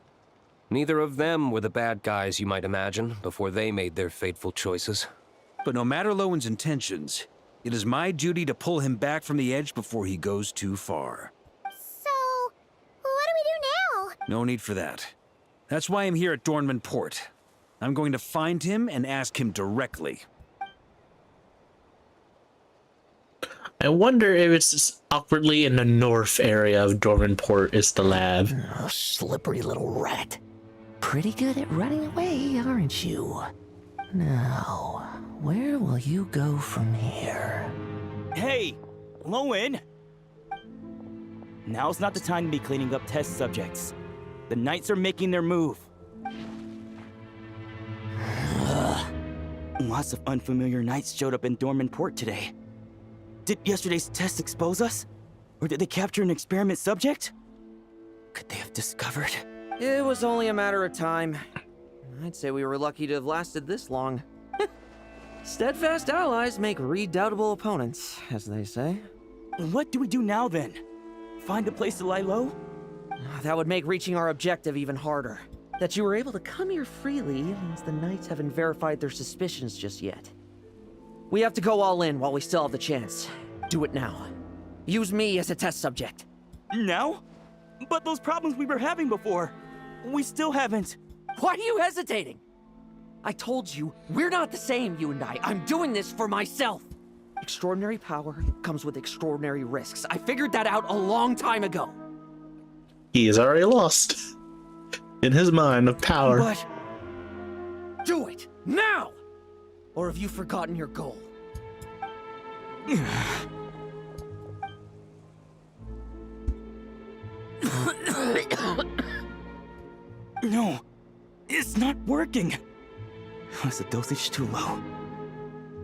neither of them were the bad guys you might imagine before they made their fateful choices. But no matter Lowen's intentions, it is my duty to pull him back from the edge before he goes too far. So, what do we do now? No need for that. That's why I'm here at Dornman Port. I'm going to find him and ask him directly. I wonder if it's just awkwardly in the north area of Dorman Port is the lab. Oh, slippery little rat. Pretty good at running away, aren't you? Now, where will you go from here? Hey, Lohen! Now's not the time to be cleaning up test subjects. The Knights are making their move. Lots of unfamiliar Knights showed up in Dorman Port today. Did yesterday's test expose us? Or did they capture an experiment subject? Could they have discovered? It was only a matter of time. I'd say we were lucky to have lasted this long. Steadfast allies make redoubtable opponents, as they say. What do we do now then? Find a place to lie low? That would make reaching our objective even harder. That you were able to come here freely means the Knights haven't verified their suspicions just yet. We have to go all in while we still have the chance. Do it now. Use me as a test subject. Now? But those problems we were having before, we still haven't. Why are you hesitating? I told you, we're not the same, you and I. I'm doing this for myself. Extraordinary power comes with extraordinary risks. I figured that out a long time ago. He is already lost in his mind of power. But do it now! Or have you forgotten your goal? No, it's not working. Was the dosage too low?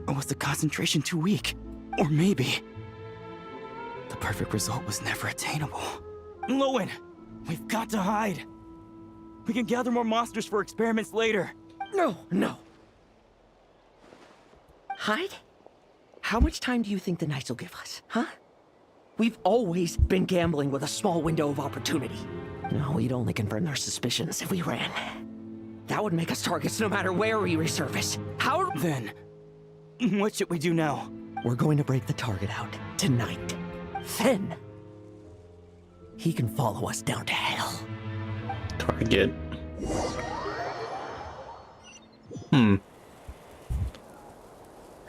Or was the concentration too weak? Or maybe the perfect result was never attainable. Lohen, we've got to hide. We can gather more monsters for experiments later. No. Hide? How much time do you think the Knights will give us, huh? We've always been gambling with a small window of opportunity. No, we'd only confirm their suspicions if we ran. That would make us targets no matter where we resurface. How then? What should we do now? We're going to break the target out tonight. Then he can follow us down to hell. Target.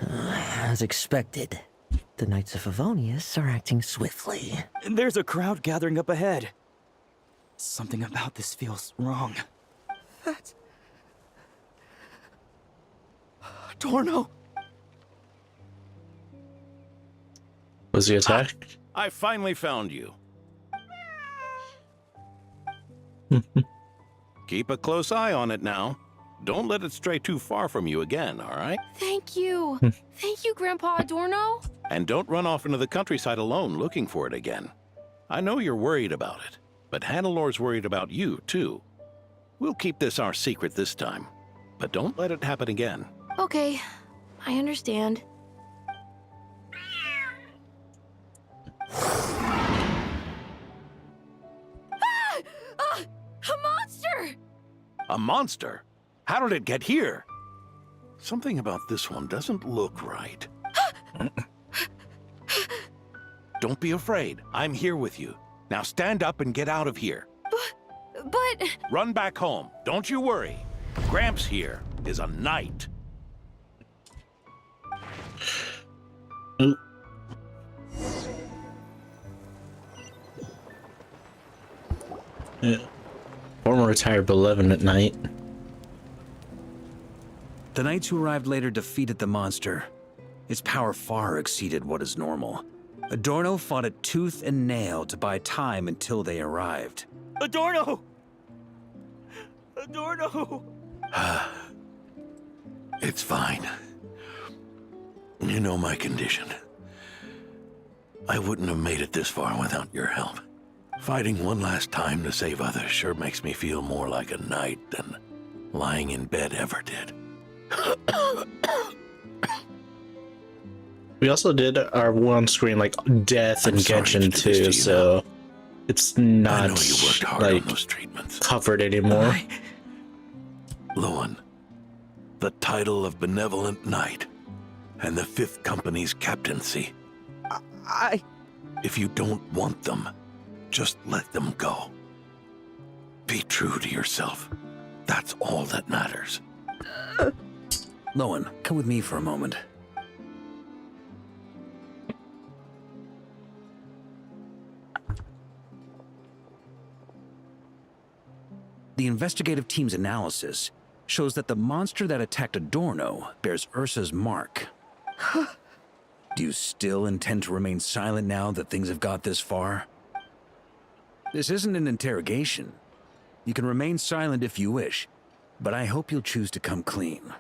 As expected, the Knights of Favonius are acting swiftly. There's a crowd gathering up ahead. Something about this feels wrong. That's... Torno! Was he attacked? I finally found you. Keep a close eye on it now. Don't let it stray too far from you again, all right? Thank you. Thank you, Grandpa Adorno. And don't run off into the countryside alone looking for it again. I know you're worried about it, but Hannelor's worried about you, too. We'll keep this our secret this time, but don't let it happen again. Okay, I understand. A monster! A monster? How did it get here? Something about this one doesn't look right. Don't be afraid. I'm here with you. Now stand up and get out of here. But... Run back home. Don't you worry. Gramps here is a knight. Ooh. Yeah. Former retired benevolent knight. The knights who arrived later defeated the monster. Its power far exceeded what is normal. Adorno fought it tooth and nail to buy time until they arrived. Adorno! Adorno! It's fine. You know my condition. I wouldn't have made it this far without your help. Fighting one last time to save others sure makes me feel more like a knight than lying in bed ever did. We also did our one screen like death and Genshin too, so it's not I know you worked hard like on those treatments. covered anymore. Lohen, the title of benevolent knight and the 5th Company's captaincy. If you don't want them, just let them go. Be true to yourself. That's all that matters. Lohen, come with me for a moment. The investigative team's analysis shows that the monster that attacked Adorno bears Ursa's mark. Do you still intend to remain silent now that things have got this far? This isn't an interrogation. You can remain silent if you wish, but I hope you'll choose to come clean.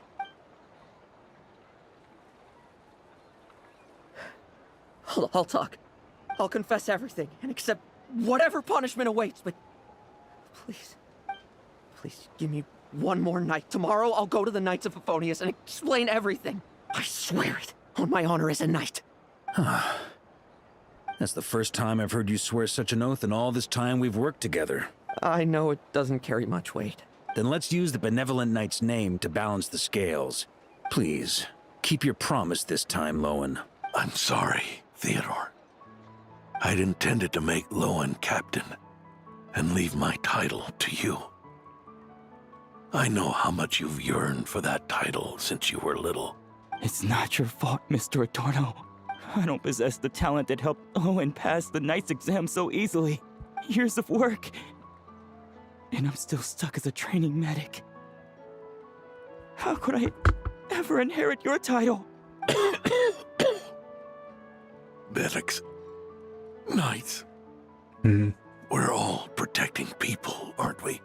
I'll talk. I'll confess everything and accept whatever punishment awaits, but please, please give me one more night. Tomorrow I'll go to the Knights of Favonius and explain everything. I swear it, on my honor as a knight. That's the first time I've heard you swear such an oath in all this time we've worked together. I know it doesn't carry much weight. Then let's use the benevolent knight's name to balance the scales. Please, keep your promise this time, Lohen. I'm sorry, Theodore. I'd intended to make Lohen captain and leave my title to you. I know how much you've yearned for that title since you were little. It's not your fault, Mr. Adorno. I don't possess the talent that helped Owen pass the knight's exam so easily. Years of work. And I'm still stuck as a training medic. How could I ever inherit your title? Medics. Knights. We're all protecting people, aren't we?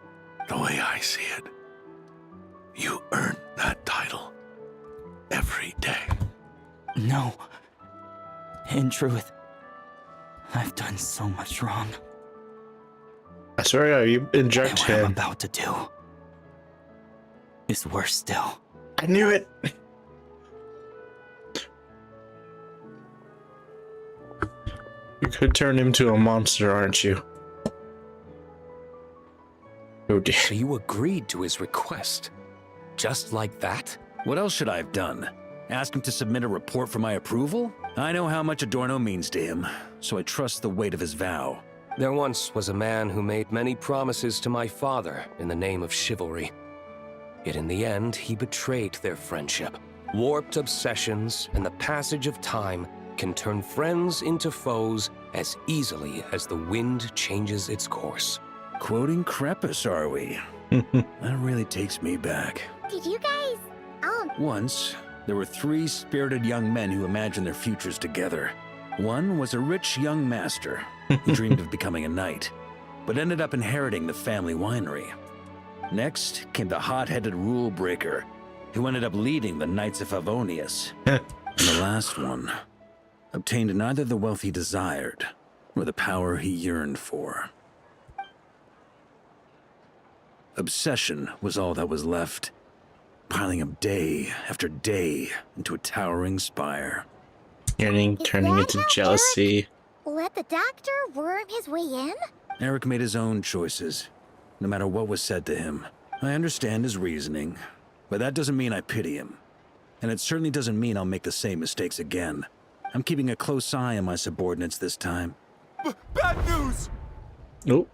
The way I see it. You earned that title. Every day. No. In truth, I've done so much wrong. I swear to God, you inject and what him. I'm about to do is worse still. I knew it. You could turn him to a monster, aren't you? Oh dear. So you agreed to his request? Just like that? What else should I have done? Ask him to submit a report for my approval? I know how much Adorno means to him, so I trust the weight of his vow. There once was a man who made many promises to my father in the name of chivalry. Yet in the end, he betrayed their friendship. Warped obsessions and the passage of time can turn friends into foes as easily as the wind changes its course. Quoting Crepus, are we? That really takes me back. Did you guys... Once, there were 3 spirited young men who imagined their futures together. One was a rich young master who dreamed of becoming a knight, but ended up inheriting the family winery. Next came the hot-headed rule breaker, who ended up leading the Knights of Favonius. And the last one obtained neither the wealth he desired, nor the power he yearned for. Obsession was all that was left, piling up day after day into a towering spire. Turning into jealousy. Let the doctor worm his way in? Eric made his own choices, no matter what was said to him. I understand his reasoning, but that doesn't mean I pity him. And it certainly doesn't mean I'll make the same mistakes again. I'm keeping a close eye on my subordinates this time. Bad news! Nope.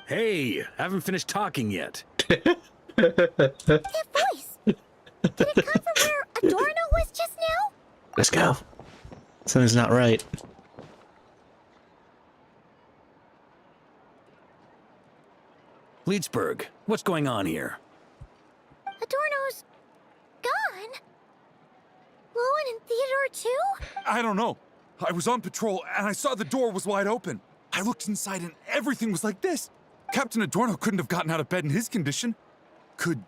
Hey, haven't finished talking yet. That voice! Did it come from where Adorno was just now? Let's go. Something's not right. Leedsburg, what's going on here? Adorno's gone? Lohen and Theodore too? I don't know. I was on patrol and I saw the door was wide open. I looked inside and everything was like this. Captain Adorno couldn't have gotten out of bed in his condition. Could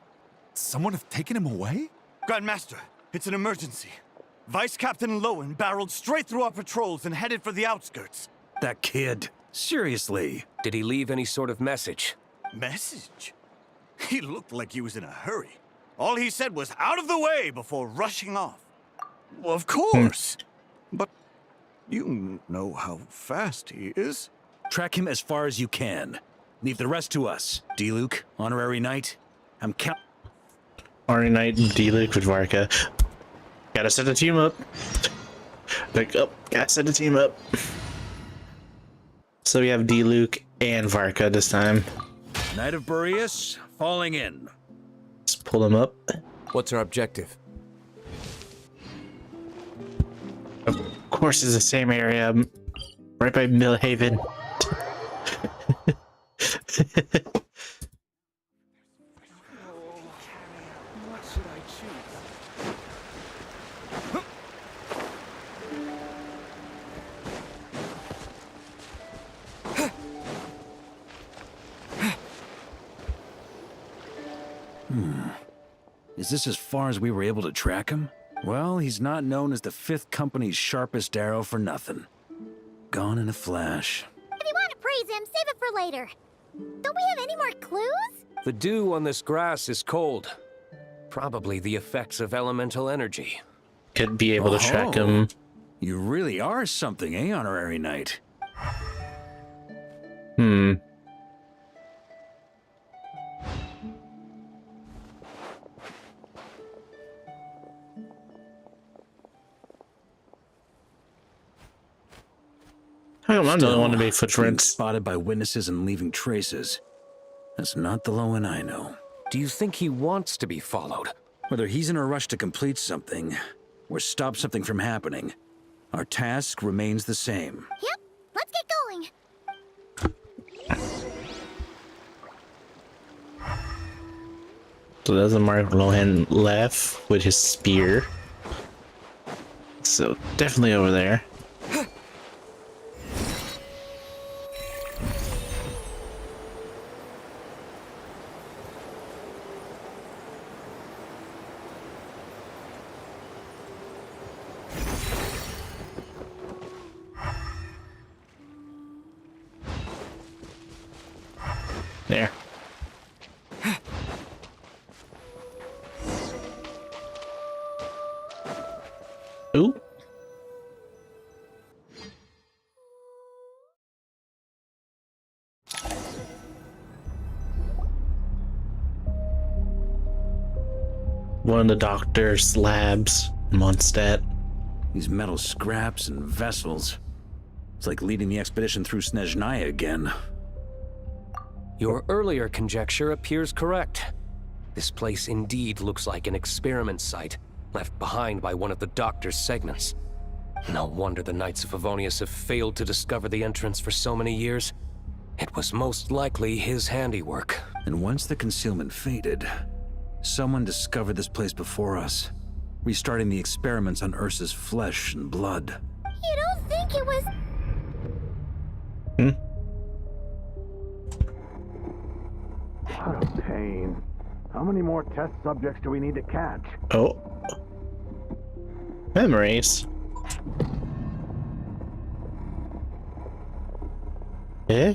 someone have taken him away? Grandmaster, it's an emergency. Vice Captain Lohen barreled straight through our patrols and headed for the outskirts. That kid. Seriously. Did he leave any sort of message? Message? He looked like he was in a hurry. All he said was out of the way before rushing off. Well, of course. But you know how fast he is. Track him as far as you can. Leave the rest to us. D-Luke, honorary knight. I'm count. Honorary knight, D-Luke with Varka. Gotta set the team up. Like, oh, gotta set the team up. So we have D-Luke and Varka this time. Knight of Boreas, falling in. Let's pull them up. What's our objective? Of course, it's the same area, right by Millhaven. What should I choose? Is this as far as we were able to track him? Well, he's not known as the 5th Company's sharpest arrow for nothing. Gone in a flash. If you want to praise him, save it for later. Don't we have any more clues? The dew on this grass is cold. Probably the effects of elemental energy. Could be able to track him. You really are something, eh, honorary knight? Hmm. How come I'm the only one to make footprints? Spotted by witnesses and leaving traces. That's not the Lohen I know. Do you think he wants to be followed? Whether he's in a rush to complete something, or stop something from happening, our task remains the same. Yep, let's get going. So doesn't mark Lohen left with his spear. So definitely over there. There. Ooh. One of the doctor's labs, Mondstadt. These metal scraps and vessels. It's like leading the expedition through Snezhnaya again. Your earlier conjecture appears correct. This place indeed looks like an experiment site, left behind by one of the Doctor's segments. No wonder the Knights of Favonius have failed to discover the entrance for so many years. It was most likely his handiwork. And once the concealment faded, someone discovered this place before us, restarting the experiments on Ursa's flesh and blood. You don't think it was... What a pain. How many more test subjects do we need to catch? Oh. Memories. Eh?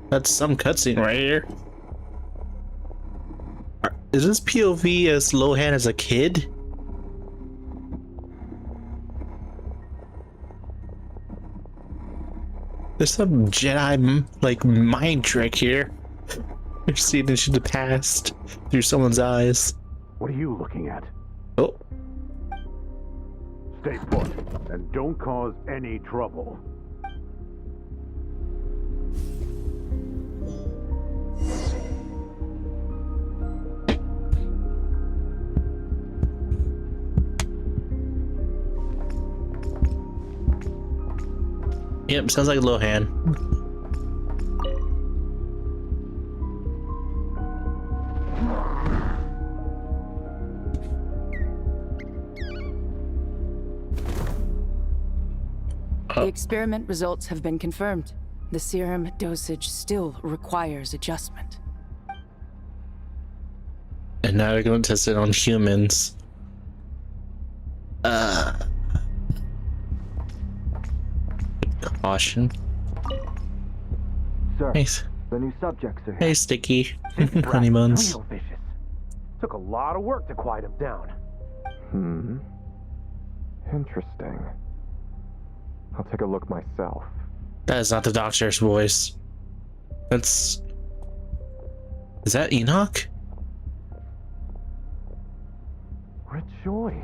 That's some cutscene right here. Is this POV as Lohen as a kid? There's some Jedi like mind trick here. You're seeing into the past through someone's eyes. What are you looking at? Oh. Stay put, and don't cause any trouble. Yep, sounds like Lohen. The experiment results have been confirmed. The serum dosage still requires adjustment. And now they're going to test it on humans. Caution. Sir, Nice. the new subjects are here. Hey, Sticky. This brat Honey is buns. real vicious. Took a lot of work to quiet him down. Interesting. I'll take a look myself. That is not the doctor's voice. That's... Is that Enoch? Rejoice.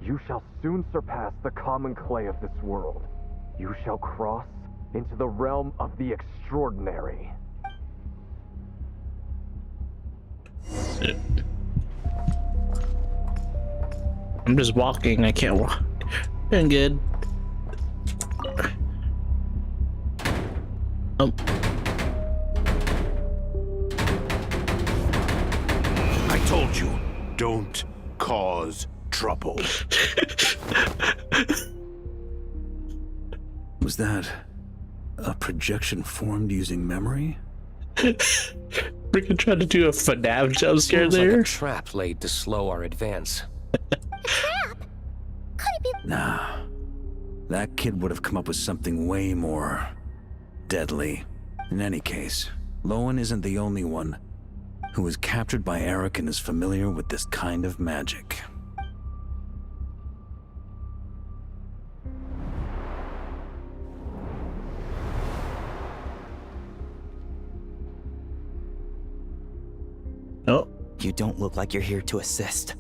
You shall soon surpass the common clay of this world. You shall cross into the realm of the extraordinary. I'm just walking. I can't walk. Doing good. Oh. I told you, don't cause trouble. Was that a projection formed using memory? Freaking trying to do a FNAF jump scare Seems there. like a trap laid to slow our advance. Nah. That kid would have come up with something way more deadly. In any case, Lohen isn't the only one who was captured by Eric and is familiar with this kind of magic. Oh. You don't look like you're here to assist.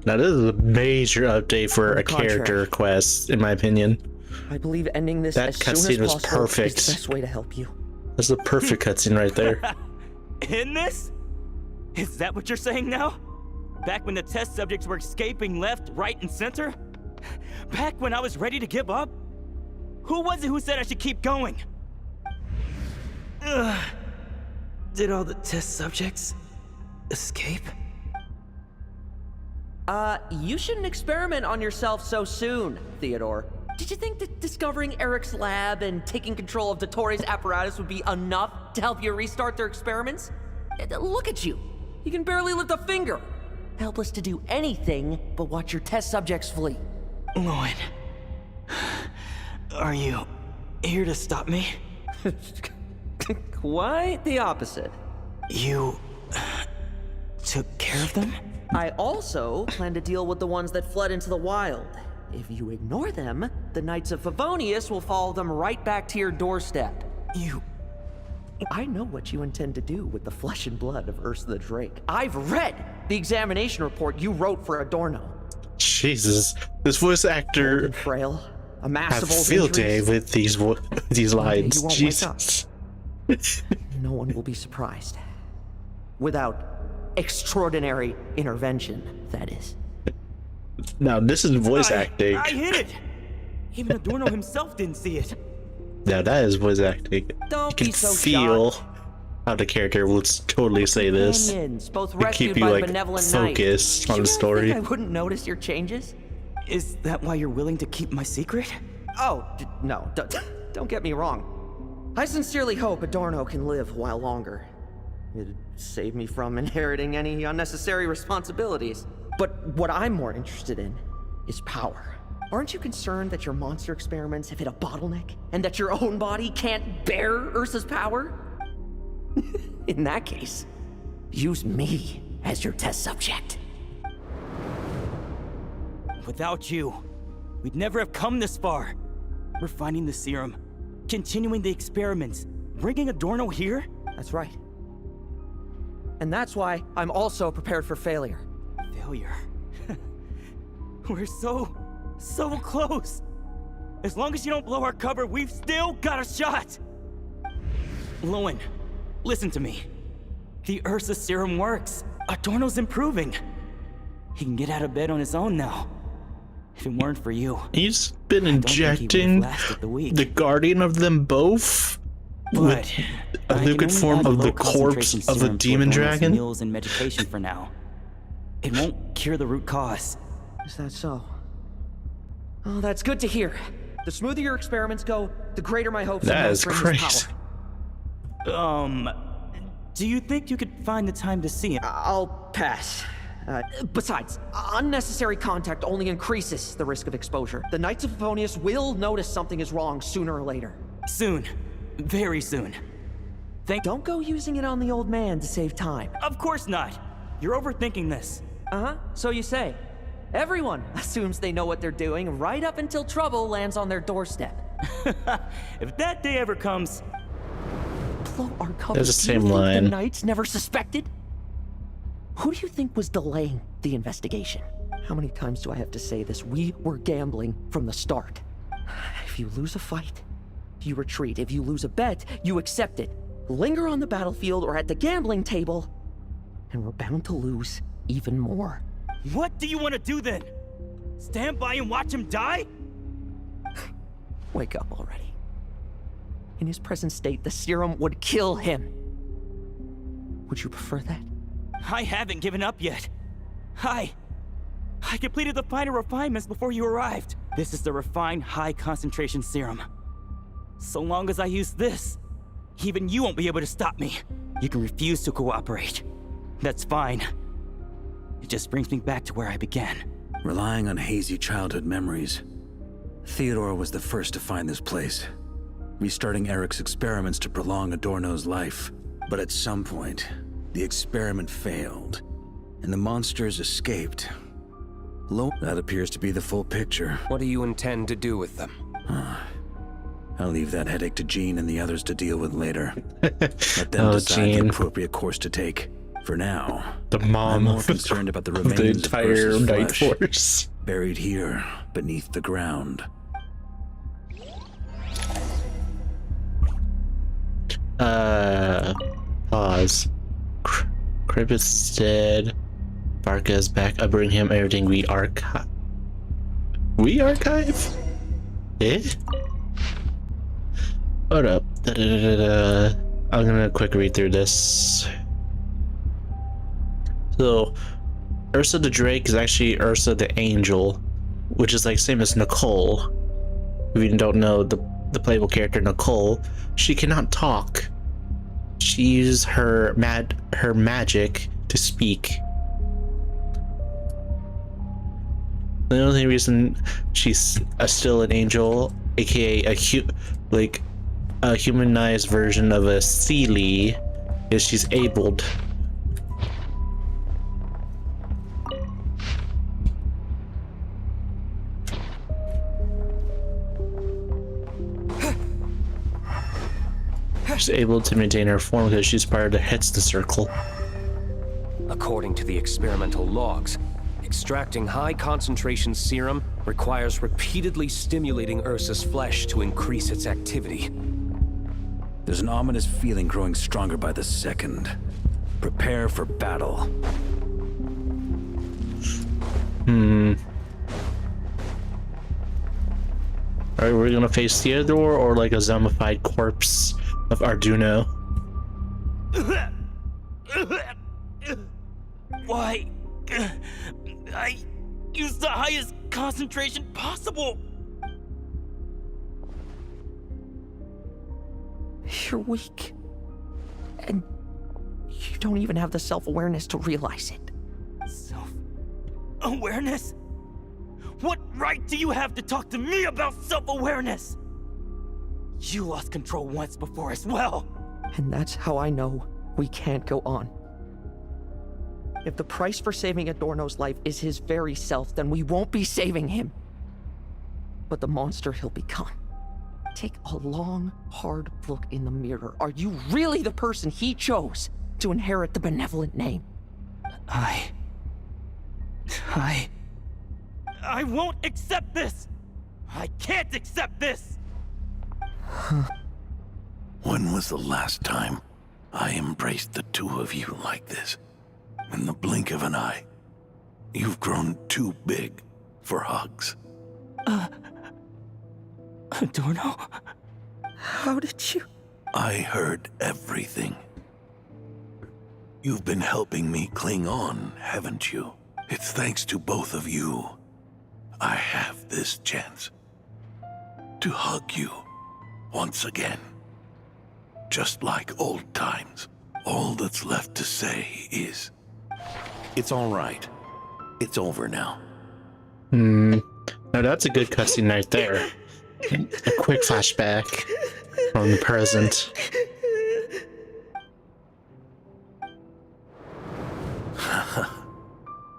Now this is a major update for On the a character contrary. quest, in my opinion. I believe ending this That as soon as cutscene was possible perfect. is the best way to help you. That's the perfect cutscene right there. In this? Is that what you're saying now? Back when the test subjects were escaping left, right, and center? Back when I was ready to give up? Who was it who said I should keep going? Ugh. Did all the test subjects escape? You shouldn't experiment on yourself so soon, Theodore. Did you think that discovering Eric's lab and taking control of Dottores' apparatus would be enough to help you restart their experiments? Look at you. You can barely lift a finger. Helpless to do anything but watch your test subjects flee. Lohen, are you here to stop me? Quite the opposite. You took care of them? I also plan to deal with the ones that fled into the wild. If you ignore them, the Knights of Favonius will follow them right back to your doorstep. I know what you intend to do with the flesh and blood of Ursa the Drake. I've read the examination report you wrote for Adorno. Jesus, this voice actor frail, a have massive old field day injuries. with these lines. You won't Jesus. No one will be surprised. Without extraordinary intervention, that is. Now this is voice acting. I hit it! Even Adorno himself didn't see it. Now that is voice acting. Don't you can be so feel shocked. how the character would totally say this. Companions, both To rescued keep you by like benevolent knights. focused on You the really story. think I wouldn't notice your changes? Is that why you're willing to keep my secret? Oh, no, don't get me wrong. I sincerely hope Adorno can live a while longer. It'd save me from inheriting any unnecessary responsibilities. But what I'm more interested in is power. Aren't you concerned that your monster experiments have hit a bottleneck and that your own body can't bear Ursa's power? In that case, use me as your test subject. Without you, we'd never have come this far. We're finding the serum, continuing the experiments, bringing Adorno here? That's right. And that's why I'm also prepared for failure. Failure? We're so So close! As long as you don't blow our cover, we've still got a shot! Lohen, listen to me. The Ursa serum works. Adorno's improving. He can get out of bed on his own now. If it weren't for you... He's been injecting the guardian of them both with a liquid form of the corpse of the demon dragon. Meals and medication for now. It won't cure the root cause. Is that so? Oh, that's good to hear. The smoother your experiments go, the greater my hopes of mastering his power. Do you think you could find the time to see him? I'll pass. Besides, unnecessary contact only increases the risk of exposure. The Knights of Favonius will notice something is wrong sooner or later. Soon. Very soon. Don't go using it on the old man to save time. Of course not. You're overthinking this. Uh-huh, so you say. Everyone assumes they know what they're doing right up until trouble lands on their doorstep. If that day ever comes... Blow our cover. There's the same Do you think line. the Knights never suspected? Who do you think was delaying the investigation? How many times do I have to say this? We were gambling from the start. If you lose a fight, you retreat. If you lose a bet, you accept it. Linger on the battlefield or at the gambling table, and we're bound to lose even more. What do you want to do then? Stand by and watch him die? Wake up already. In his present state, the serum would kill him. Would you prefer that? I haven't given up yet. I completed the final refinements before you arrived. This is the refined high-concentration serum. So long as I use this, even you won't be able to stop me. You can refuse to cooperate. That's fine. It just brings me back to where I began. Relying on hazy childhood memories, Theodore was the first to find this place, restarting Eric's experiments to prolong Adorno's life. But at some point, the experiment failed, and the monsters escaped. That appears to be the full picture. What do you intend to do with them? I'll leave that headache to Jean and the others to deal with later. Let them decide the appropriate course to take. For now, the mom I'm more concerned about the of remains the of entire Ursa's Night flesh, Force. buried here beneath the ground. Pause. Kribit's dead. Barca's back. I bring him everything we archive. We archive? Eh? Hold up. I'm gonna quick read through this. So, Ursa the Drake is actually Ursa the Angel, which is like same as Nicole. If you don't know the playable character Nicole, she cannot talk. She uses her magic to speak. The only reason she's still an angel, aka a humanized version of a Seelie, is she's abled. She's able to maintain her form because she's part of the Hetze circle. According to the experimental logs, extracting high-concentration serum requires repeatedly stimulating Ursa's flesh to increase its activity. There's an ominous feeling growing stronger by the second. Prepare for battle. Alright, we're gonna face Theodore or like a zombified corpse of Arduino. Why? I used the highest concentration possible. You're weak. And you don't even have the self-awareness to realize it. Self-awareness? What right do you have to talk to me about self-awareness? You lost control once before as well. And that's how I know we can't go on. If the price for saving Adorno's life is his very self, then we won't be saving him, but the monster he'll become. Take a long, hard look in the mirror. Are you really the person he chose to inherit the benevolent name? I won't accept this! I can't accept this! When was the last time I embraced the two of you like this? In the blink of an eye. You've grown too big for hugs. Adorno? How did you? I heard everything. You've been helping me cling on, haven't you? It's thanks to both of you I have this chance to hug you once again. Just like old times. All that's left to say is, it's all right. It's over now. Now that's a good cutscene right there. A quick flashback from the present.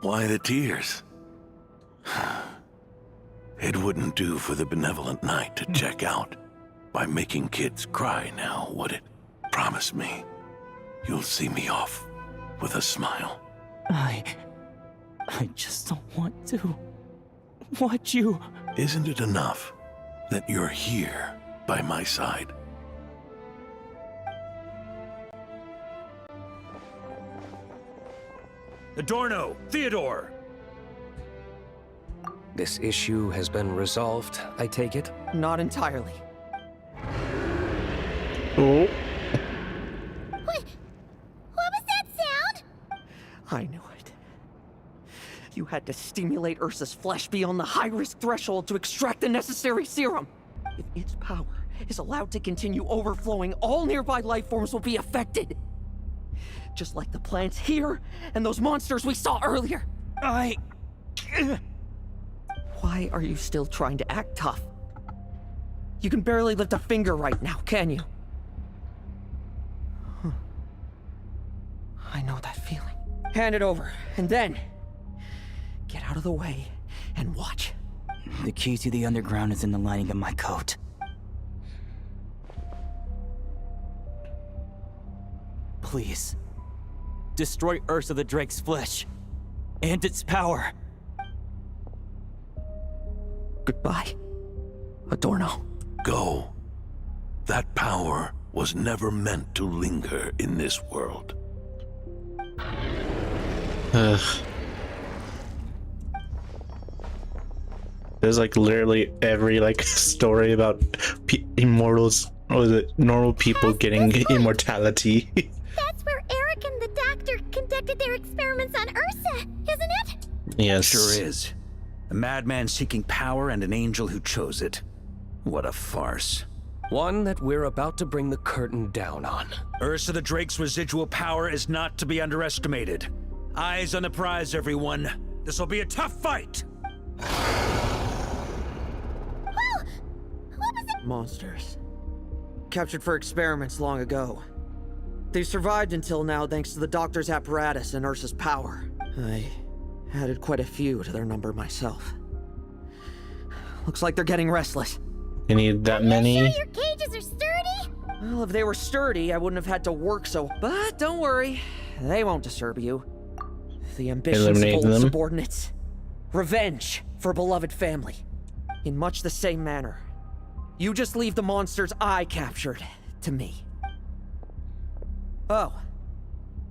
Why the tears? It wouldn't do for the benevolent knight to check out by making kids cry now, would it? Promise me you'll see me off with a smile. I just don't want to watch you. Isn't it enough that you're here by my side? Adorno, Theodore! This issue has been resolved, I take it? Not entirely. Oh. What was that sound? I knew it. You had to stimulate Ursa's flesh beyond the high-risk threshold to extract the necessary serum. If its power is allowed to continue overflowing, all nearby life forms will be affected. Just like the plants here and those monsters we saw earlier. Why are you still trying to act tough? You can barely lift a finger right now, can you? I know that feeling. Hand it over, and then get out of the way and watch. The key to the underground is in the lining of my coat. Please, destroy Ursa the Drake's flesh and its power. Goodbye, Adorno. Go. That power was never meant to linger in this world. Ugh. There's like literally every like story about immortals, or was it normal people getting immortality? That's where Eric and the doctor conducted their experiments on Ursa, isn't it? Yes. Sure is. A madman seeking power and an angel who chose it. What a farce. One that we're about to bring the curtain down on. Ursa the Drake's residual power is not to be underestimated. Eyes on the prize, everyone. This'll be a tough fight! Monsters. Captured for experiments long ago. They've survived until now thanks to the doctor's apparatus and Ursa's power. I added quite a few to their number myself. Looks like they're getting restless. You need that many? Sure your cages are sturdy? Well, if they were sturdy, I wouldn't have had to work so... But don't worry, they won't disturb you. The ambitions of Eliminate old them? subordinates. Revenge for beloved family. In much the same manner. You just leave the monsters I captured to me. Oh,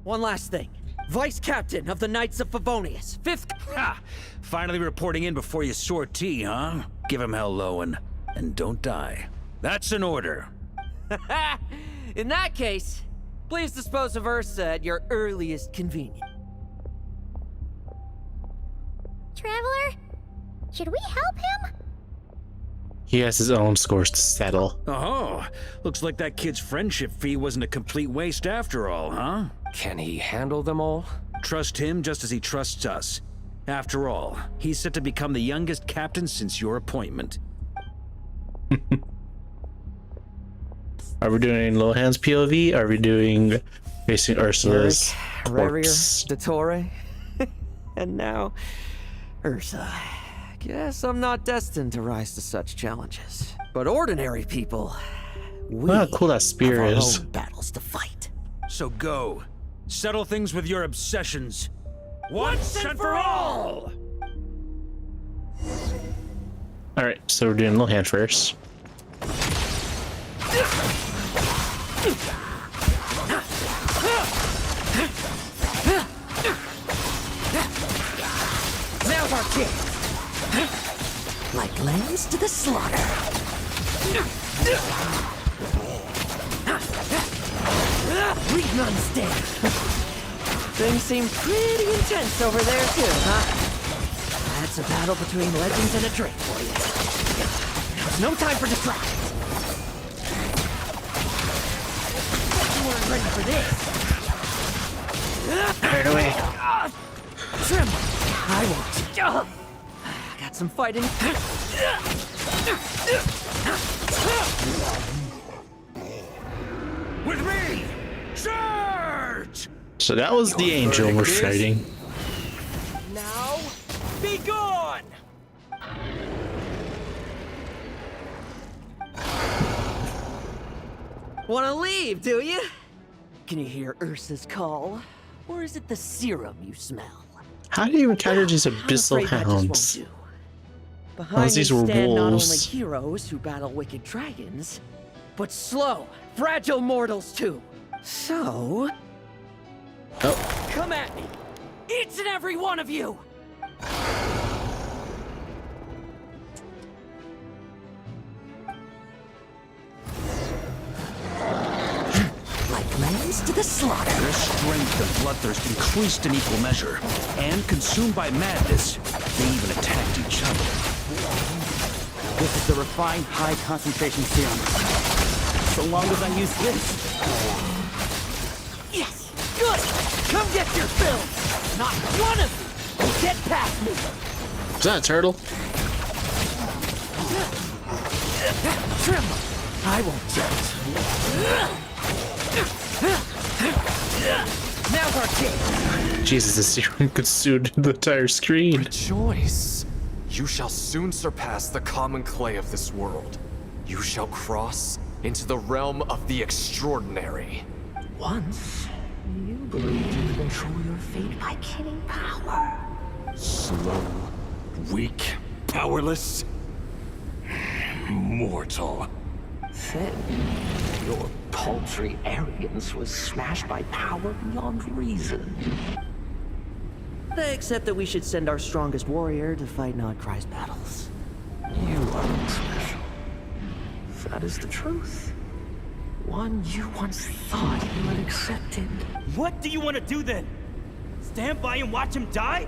one last thing. Vice Captain of the Knights of Favonius, 5th... Ha! Finally reporting in before you sortie, huh? Give him hell, Lohen. And don't die. That's an order. In that case, please dispose of Ursa at your earliest convenience. Traveler, should we help him? He has his own scores to settle. Oh, looks like that kid's friendship fee wasn't a complete waste after all, huh? Can he handle them all? Trust him just as he trusts us. After all, he's set to become the youngest captain since your appointment. Are we doing Lohan's POV? Are we doing facing Ursula's corpse? Dottore, and now Ursa. Guess I'm not destined to rise to such challenges. But ordinary people, we Look how cool that spear have our is. own battles to fight. So go. Settle things with your obsessions. Once and for all! Alright, so we're doing Lohen first. Now's our chance. Like lambs to the slaughter. Leave none stand. Things seem pretty intense over there too, huh? That's a battle between legends and a drink for you. There's no time for distractions. You weren't ready for this. Right away. Tremble. I won't. Got some fighting. With me! Charge! So that was the angel we're fighting. Now, be gone! Wanna leave, do you? Can you hear Ursa's call? Or is it the serum you smell? How do you encounter these abyssal hounds? Behind these me were stand not only wolves. heroes who battle wicked dragons, but slow, fragile mortals too. So... Oh. Come at me! Each and every one of you! Like lambs to the slaughter. Their strength and bloodthirst increased in equal measure, and consumed by madness, they even attacked each other. This is the refined high concentration serum. So long as I use this. Yes! Good! Come get your fill! Not one of you will get past me! Is that a turtle? Tremble! I won't judge. Now's our chance! Jesus, the serum consumed the entire screen. Rejoice! You shall soon surpass the common clay of this world. You shall cross into the realm of the extraordinary. Once, you believed you could control your fate by killing power. Slow, weak, powerless, mortal. Then, your paltry arrogance was smashed by power beyond reason. Except that we should send our strongest warrior to fight Nodcry's battles. You are not special. That is the truth. One you once thought you had accepted. What do you want to do then? Stand by and watch him die?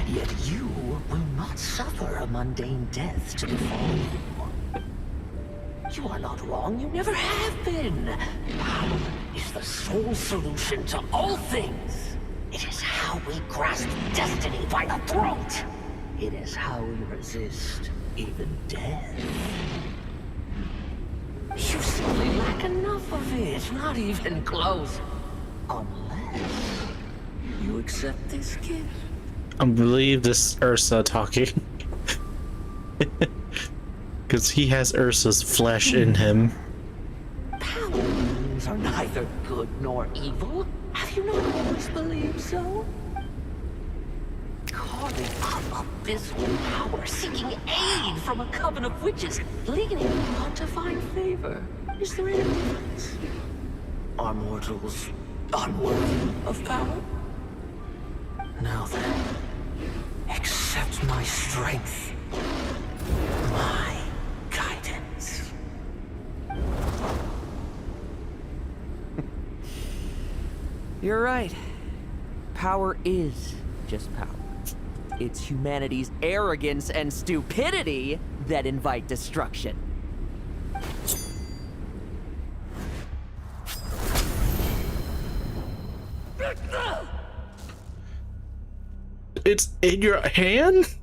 Yet you will not suffer a mundane death to befall you. You are not wrong, you never have been. Power is the sole solution to all things. It is how we grasp destiny by the throat. It is how we resist even death. You simply lack enough of it, not even close. Unless you accept this gift. I believe this Ursa talking. Because he has Ursa's flesh in him. Powers are neither good nor evil. Have you not always believed so? Carving up abyssal power, seeking aid from a coven of witches, leaning on to find favor. Is there any difference? Are mortals unworthy of power? Now then, accept my strength, my guidance. You're right. Power is just power. It's humanity's arrogance and stupidity that invite destruction. It's in your hand?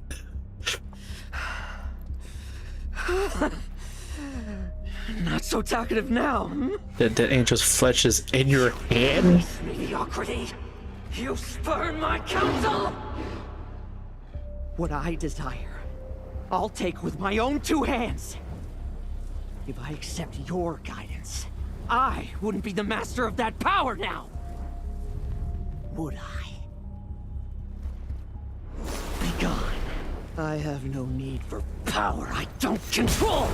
Not so talkative now. That angel's flesh is in your hand? Mediocrity! You spurn my counsel! What I desire, I'll take with my own two hands. If I accept your guidance, I wouldn't be the master of that power now. Would I? Be gone. I have no need for power I don't control!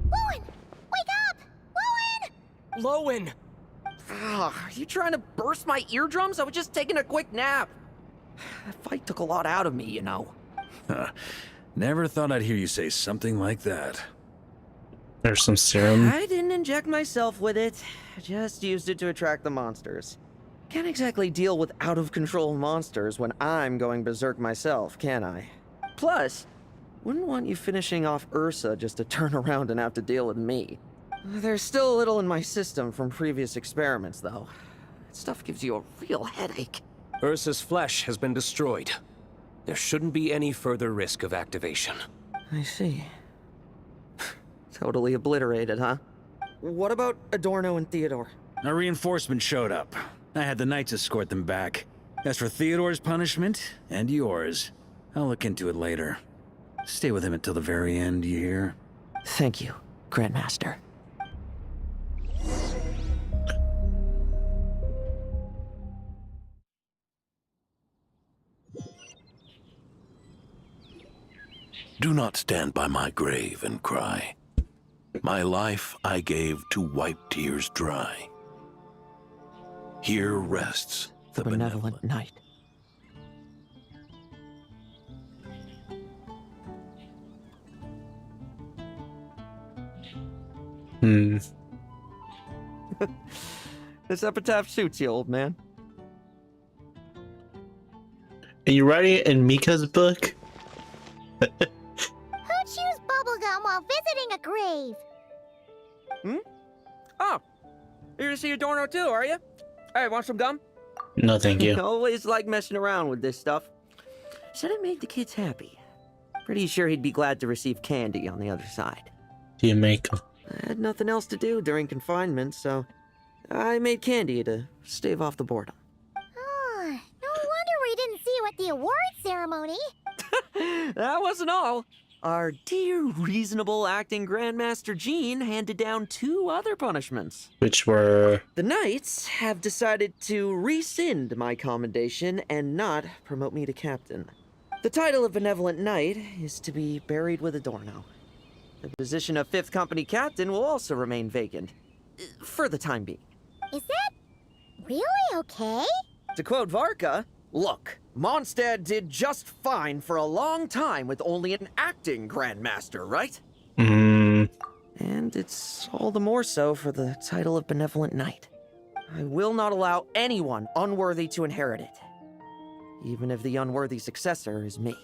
Lohen! Wake up! Lohen! Lohen! Are you trying to burst my eardrums? I was just taking a quick nap. That fight took a lot out of me, you know. Never thought I'd hear you say something like that. There's some serum. I didn't inject myself with it. I just used it to attract the monsters. Can't exactly deal with out-of-control monsters when I'm going berserk myself, can I? Plus, wouldn't want you finishing off Ursa just to turn around and have to deal with me. There's still a little in my system from previous experiments, though. That stuff gives you a real headache. Ursa's flesh has been destroyed. There shouldn't be any further risk of activation. I see. Totally obliterated, huh? What about Adorno and Theodore? A reinforcement showed up. I had the Knights escort them back. As for Theodore's punishment, and yours, I'll look into it later. Stay with him until the very end, you hear? Thank you, Grandmaster. Do not stand by my grave and cry. My life I gave to wipe tears dry. Here rests The benevolent knight. This epitaph suits you, old man. Are you writing it in Mika's book? Who chews bubblegum while visiting a grave? Oh, you're gonna see Adorno too, are you? Hey, want some gum? No, thank you. Always like messing around with this stuff. Said it made the kids happy. Pretty sure he'd be glad to receive candy on the other side. Do you make them? I had nothing else to do during confinement, so I made candy to stave off the boredom. Oh, no wonder we didn't see you at the award ceremony. That wasn't all. Our dear, reasonable acting Grandmaster Jean handed down 2 other punishments. Which were? The Knights have decided to rescind my commendation and not promote me to captain. The title of Benevolent Knight is to be buried with Adorno. The position of 5th Company Captain will also remain vacant, for the time being. Is that really okay? To quote Varka, look, Mondstadt did just fine for a long time with only an acting Grandmaster, right? And it's all the more so for the title of Benevolent Knight. I will not allow anyone unworthy to inherit it, even if the unworthy successor is me.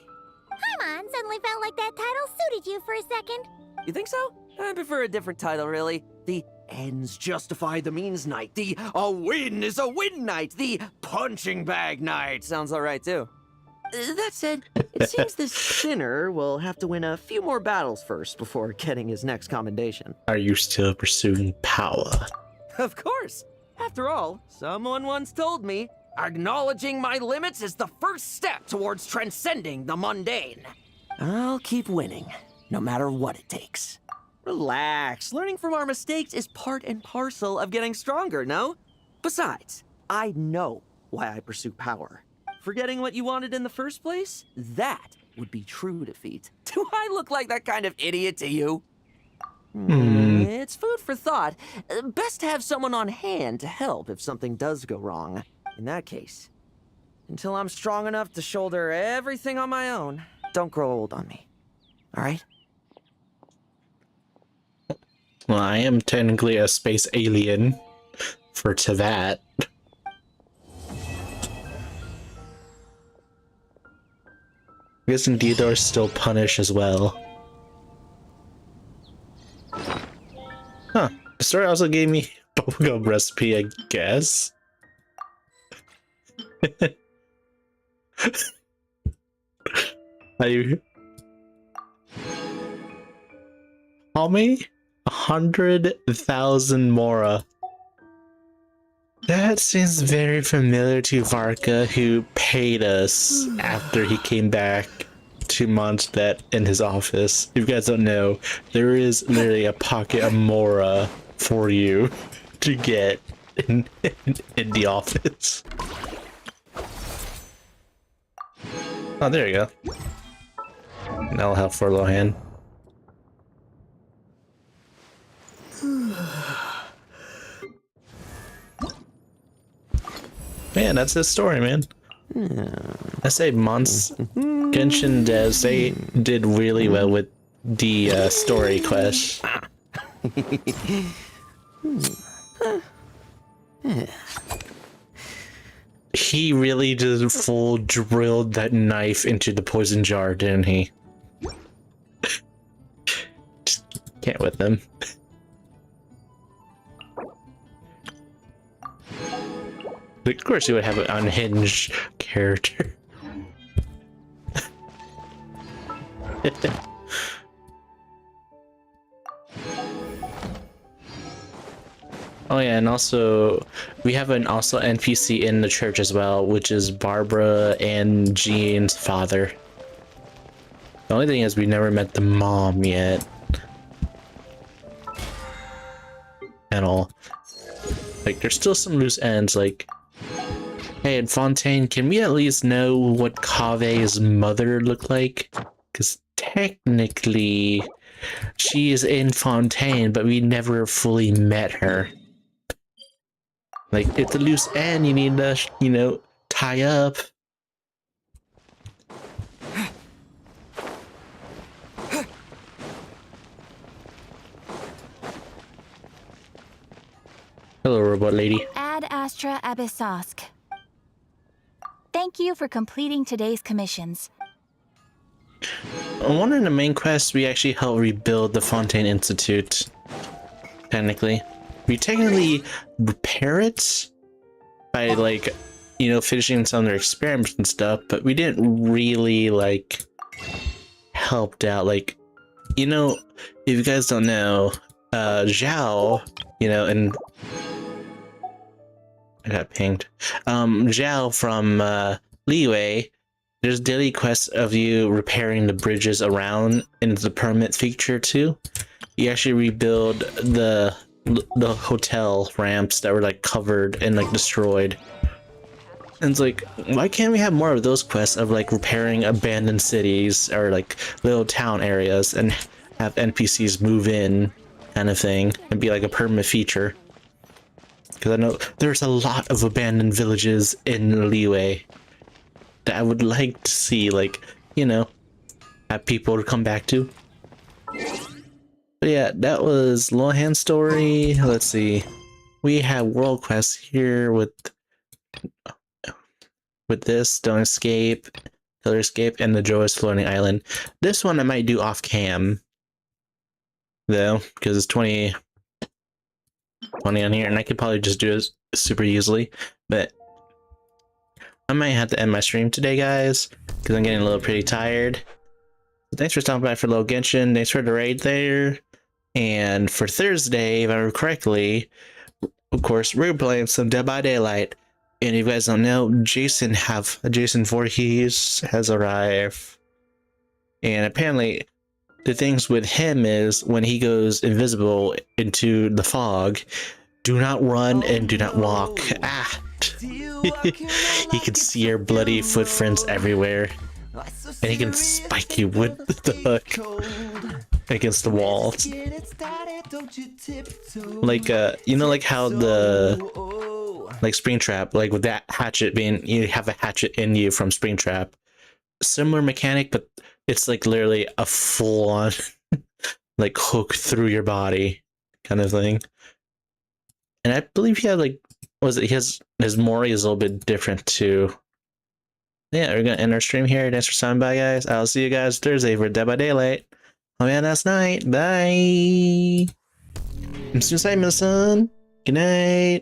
Paimon suddenly felt like that title suited you for a second. You think so? I prefer a different title, really. The ends justify the means knight. The a win is a win knight. The punching bag knight. Sounds alright, too. That said, it seems this sinner will have to win a few more battles first before getting his next commendation. Are you still pursuing power? Of course. After all, someone once told me, acknowledging my limits is the first step towards transcending the mundane. I'll keep winning, no matter what it takes. Relax. Learning from our mistakes is part and parcel of getting stronger, no? Besides, I know why I pursue power. Forgetting what you wanted in the first place? That would be true defeat. Do I look like that kind of idiot to you? It's food for thought. Best to have someone on hand to help if something does go wrong. In that case, until I'm strong enough to shoulder everything on my own, don't grow old on me. All right? Well, I am technically a space alien for Tevat. I guess Theodore is still punished as well. Huh. The story also gave me a bubblegum recipe, I guess. How many? 100,000 Mora. That seems very familiar to Varka, who paid us after he came back. to Mondstadt in his office. If you guys don't know, there is literally a pocket of Mora for you to get in the office. Oh, there you go. That'll help for Lohen. Man, that's his story, man. I say Genshin devs, they did really well with the story quest. He really just full drilled that knife into the poison jar, didn't he? Just can't with them. Of course you would have an unhinged character. Oh yeah, and also we have an NPC in the church as well, which is Barbara and Jean's father. The only thing is we never met the mom yet. At all. Like there's still some loose ends, like, hey, in Fontaine, can we at least know what Kave's mother looked like? Because technically she is in Fontaine, but we never fully met her. Like, it's a loose end you need to, you know, tie up. Hello, robot lady. Ad Astra Abyssosk. Thank you for completing today's commissions. On one of the main quests, we actually helped rebuild the Fontaine Institute. Technically. We technically repair it by, like, you know, finishing some of their experiments and stuff, but we didn't really, like, helped out. Like, you know, if you guys don't know, Zhao, you know, and I got pinged. Zhao from Liyue, there's daily quests of you repairing the bridges around in the permit feature too. You actually rebuild the hotel ramps that were like covered and like destroyed. And it's like, why can't we have more of those quests of like repairing abandoned cities or like little town areas and have NPCs move in kind of thing and be like a permanent feature? Because I know there's a lot of abandoned villages in Liyue that I would like to see, like, you know, have people to come back to. But yeah, that was Lohen's story. Let's see. We have world quests here with this, Don't Escape, Killer Escape, and the Joyous Floating Island. This one I might do off cam, though, because it's 20 on here, and I could probably just do it super easily, but I might have to end my stream today, guys, because I'm getting a little pretty tired. So thanks for stopping by for a little Genshin. Thanks for the raid there. And for Thursday, if I remember correctly, of course, we're playing some Dead by Daylight. And if you guys don't know, Jason Voorhees has arrived. And apparently, the things with him is when he goes invisible into the fog, do not run and do not walk. Ah! He can see your bloody footprints everywhere. And he can spike you with the hook against the walls. Like, you know, like how the, like Springtrap, like with that hatchet being, you have a hatchet in you from Springtrap. Similar mechanic, but it's like literally a full-on like hook through your body kind of thing. And I believe he had like, his Mori is a little bit different too. Yeah, we're gonna end our stream here. Thanks for stopping by, guys. I'll see you guys Thursday for Dead by Daylight. Oh man, that's night. Bye. I'm Suicide, my son. Good night.